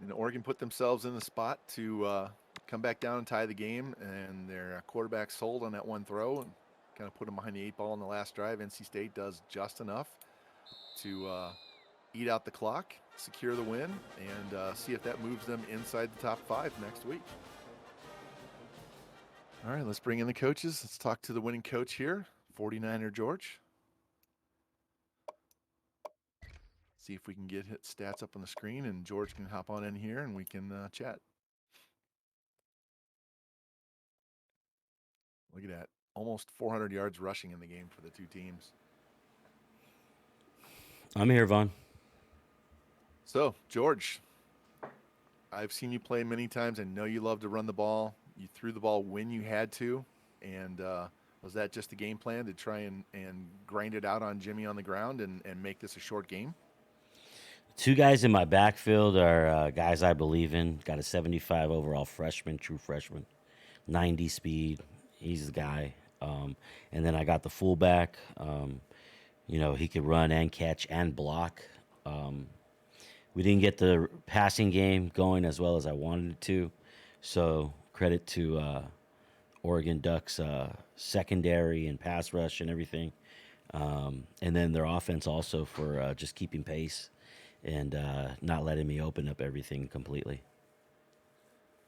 And Oregon put themselves in the spot to come back down and tie the game, and their quarterback sold on that one throw and kind of put them behind the 8 ball in the last drive. NC State does just enough to eat out the clock, secure the win, and see if that moves them inside the top 5 next week. All right, let's bring in the coaches. Let's talk to the winning coach here, 49er George. See if we can get hit stats up on the screen, and George can hop on in here and we can chat. Look at that. Almost 400 yards rushing in the game for the 2 teams. I'm here, Vaughn. So, George, I've seen you play many times. I know you love to run the ball. You threw the ball when you had to. And was that just the game plan to try and grind it out on Jimmy on the ground and make this a short game? 2 guys in my backfield are guys I believe in. Got a 75 overall freshman, true freshman, 90 speed. He's the guy. And then I got the fullback. You know, he could run and catch and block. We didn't get the passing game going as well as I wanted it to. So credit to Oregon Ducks secondary and pass rush and everything. And then their offense also for just keeping pace and not letting me open up everything completely.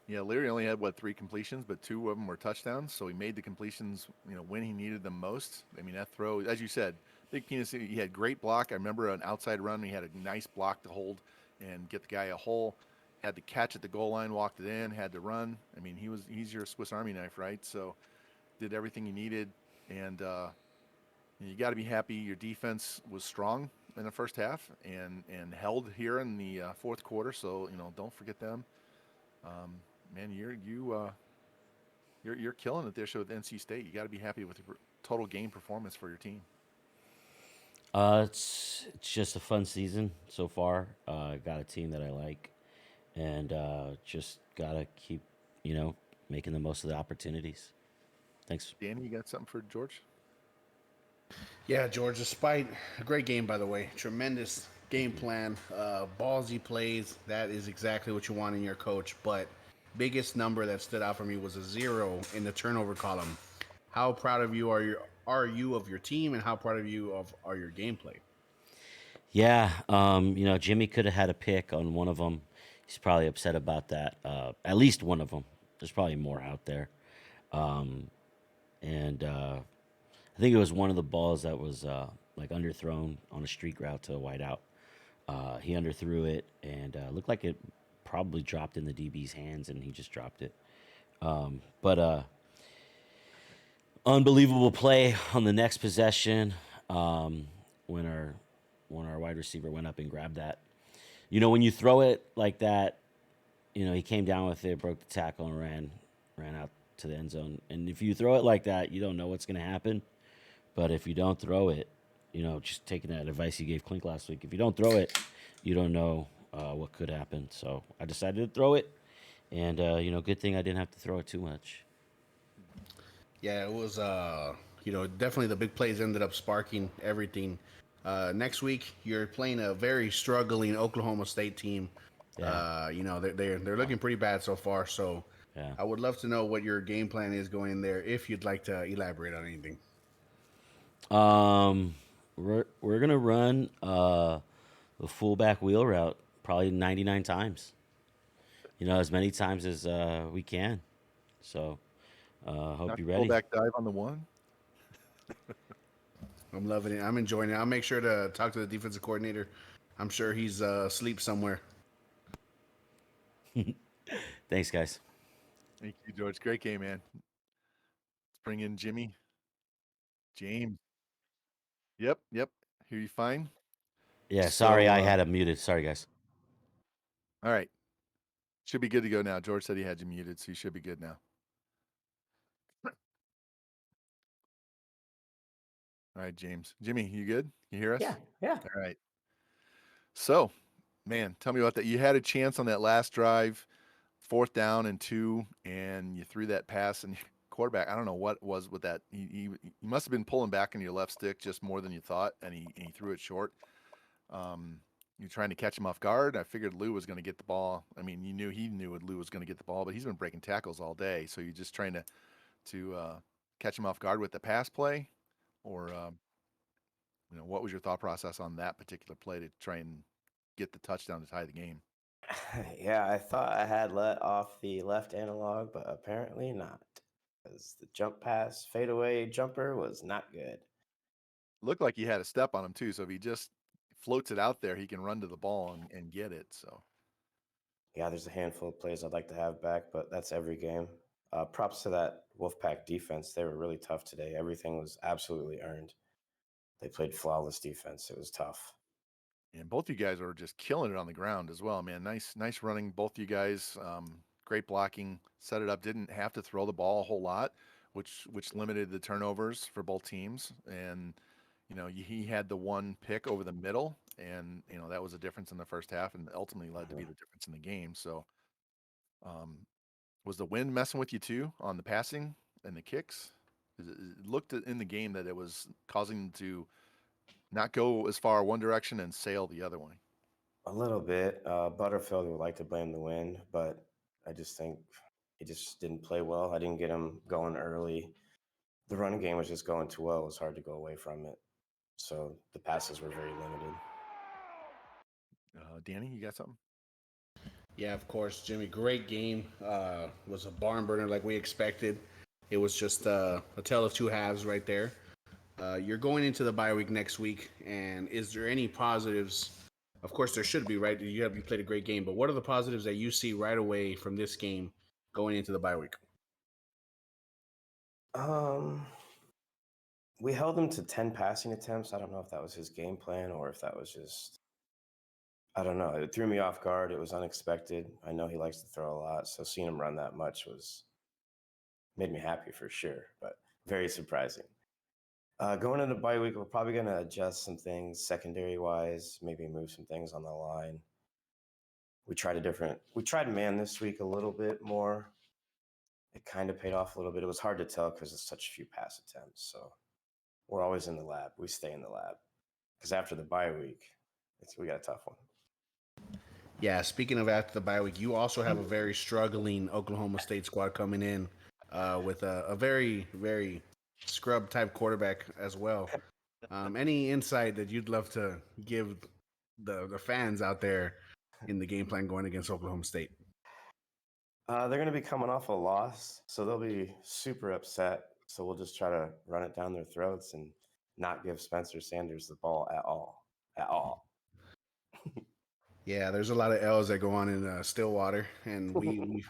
Yeah, Leary only had, 3 completions, but 2 of them were touchdowns. So he made the completions, when he needed them most. I mean, that throw, as you said, Big Penis, he had great block. I remember an outside run. He had a nice block to hold and get the guy a hole. had the catch at the goal line, walked it in, had to run. I mean, he's your Swiss Army knife, right? So did everything he needed, and you got to be happy your defense was strong in the first half and held here in the fourth quarter. So don't forget them. Man, you're killing it there. So with NC State, you got to be happy with the total game performance for your team. It's just a fun season so far. Got a team that I like, and just gotta keep, making the most of the opportunities. Thanks. Danny, you got something for George? Yeah, George, despite a great game, by the way, tremendous game plan, ballsy plays. That is exactly what you want in your coach. But biggest number that stood out for me was a 0 in the turnover column. How proud of you are you of your team, and how proud of you are your gameplay? Yeah, Jimmy could have had a pick on one of them. He's probably upset about that. At least one of them. There's probably more out there. And I think it was one of the balls that was like underthrown on a streak route to a wideout. He underthrew it and looked like it probably dropped in the DB's hands, and he just dropped it. But unbelievable play on the next possession when our wide receiver went up and grabbed that. When you throw it like that, he came down with it, broke the tackle, and ran out to the end zone. And if you throw it like that, you don't know what's going to happen. But if you don't throw it, just taking that advice you gave Clink last week, if you don't throw it, you don't know what could happen. So I decided to throw it, and good thing I didn't have to throw it too much. Yeah, it was, definitely the big plays ended up sparking everything. Next week, you're playing a very struggling Oklahoma State team. Yeah. They're looking pretty bad so far. So Yeah. I would love to know what your game plan is going in there, if you'd like to elaborate on anything. We're gonna run the fullback wheel route probably 99 times. As many times as we can. So hope Knock you're the ready. fullback dive on the one. I'm loving it. I'm enjoying it. I'll make sure to talk to the defensive coordinator. I'm sure he's asleep somewhere. Thanks, guys. Thank you, George. Great game, man. Let's bring in Jimmy. James. Yep. Hear you fine? Yeah, sorry So, I had it muted. Sorry, guys. all right. Should be good to go now. George said he had you muted, so you should be good now. All right, James. Jimmy, you good? You hear us? Yeah. All right. So, man, tell me about that. You had a chance on that last drive, 4th down and 2, and you threw that pass, and quarterback, I don't know what was with that. He must have been pulling back on your left stick just more than you thought, and he threw it short. You're trying to catch him off guard. I figured Lou was going to get the ball. I mean, he knew Lou was going to get the ball, but he's been breaking tackles all day. So you're just trying to catch him off guard with the pass play, or what was your thought process on that particular play to try and get the touchdown to tie the game? Yeah, I thought I had let off the left analog, but apparently not. Because the jump pass fadeaway jumper was not good. Looked like he had a step on him too. So if he just floats it out there, he can run to the ball and get it. So Yeah, there's a handful of plays I'd like to have back, but that's every game. Props to that Wolfpack defense. They were really tough today. Everything was absolutely earned. They played flawless defense. It was tough. and both you guys were just killing it on the ground as well, man. Nice running, both you guys. Great blocking, set it up. Didn't have to throw the ball a whole lot, which limited the turnovers for both teams. And he had the one pick over the middle, and that was a difference in the first half, and ultimately led to be the difference in the game. So, was the wind messing with you too on the passing and the kicks? It looked in the game that it was causing them to not go as far one direction and sail the other one. A little bit. Butterfield would like to blame the wind, but I just think he just didn't play well. I didn't get him going early. The running game was just going too well. It was hard to go away from it. So the passes were very limited. Danny, you got something? Yeah, of course, Jimmy. Great game. Was a barn burner like we expected. It was just a tale of two halves right there. You're going into the bye week next week, and is there any positives Of course, there should be, right? You played a great game, but what are the positives that you see right away from this game going into the bye week? Um, we held him to 10 passing attempts. I don't know if that was his game plan or if that was just, I don't know. It threw me off guard. It was unexpected. I know he likes to throw a lot, so seeing him run that much made me happy for sure, but very surprising. Going into bye week, we're probably going to adjust some things secondary wise, maybe move some things on the line. We tried man this week a little bit more. It kind of paid off a little bit. It was hard to tell because it's such a few pass attempts. So we're always in the lab. We stay in the lab because after the bye week, we got a tough one. Yeah, speaking of after the bye week, you also have a very struggling Oklahoma State squad coming in with a very, very scrub type quarterback as well. Any insight that you'd love to give the fans out there in the game plan going against Oklahoma State? They're going to be coming off a loss, so they'll be super upset. So we'll just try to run it down their throats and not give Spencer Sanders the ball at all. At all. Yeah, there's a lot of L's that go on in Stillwater, and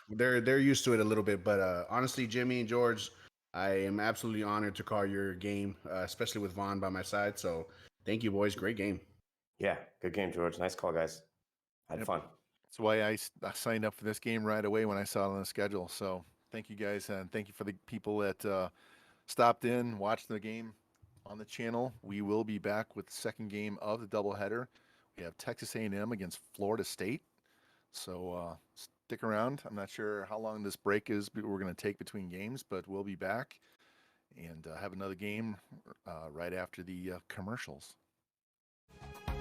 they're used to it a little bit. But honestly, Jimmy and George, I am absolutely honored to call your game, especially with Vaughn by my side. So thank you, boys. Great game. Yeah, good game, George. Nice call, guys. Had Yep. fun. That's why I signed up for this game right away when I saw it on the schedule. So thank you guys, and thank you for the people that stopped in, watched the game on the channel. We will be back with the second game of the doubleheader. We have Texas A&M against Florida State. So stick around. I'm not sure how long this break is we're going to take between games, but we'll be back and have another game right after the commercials.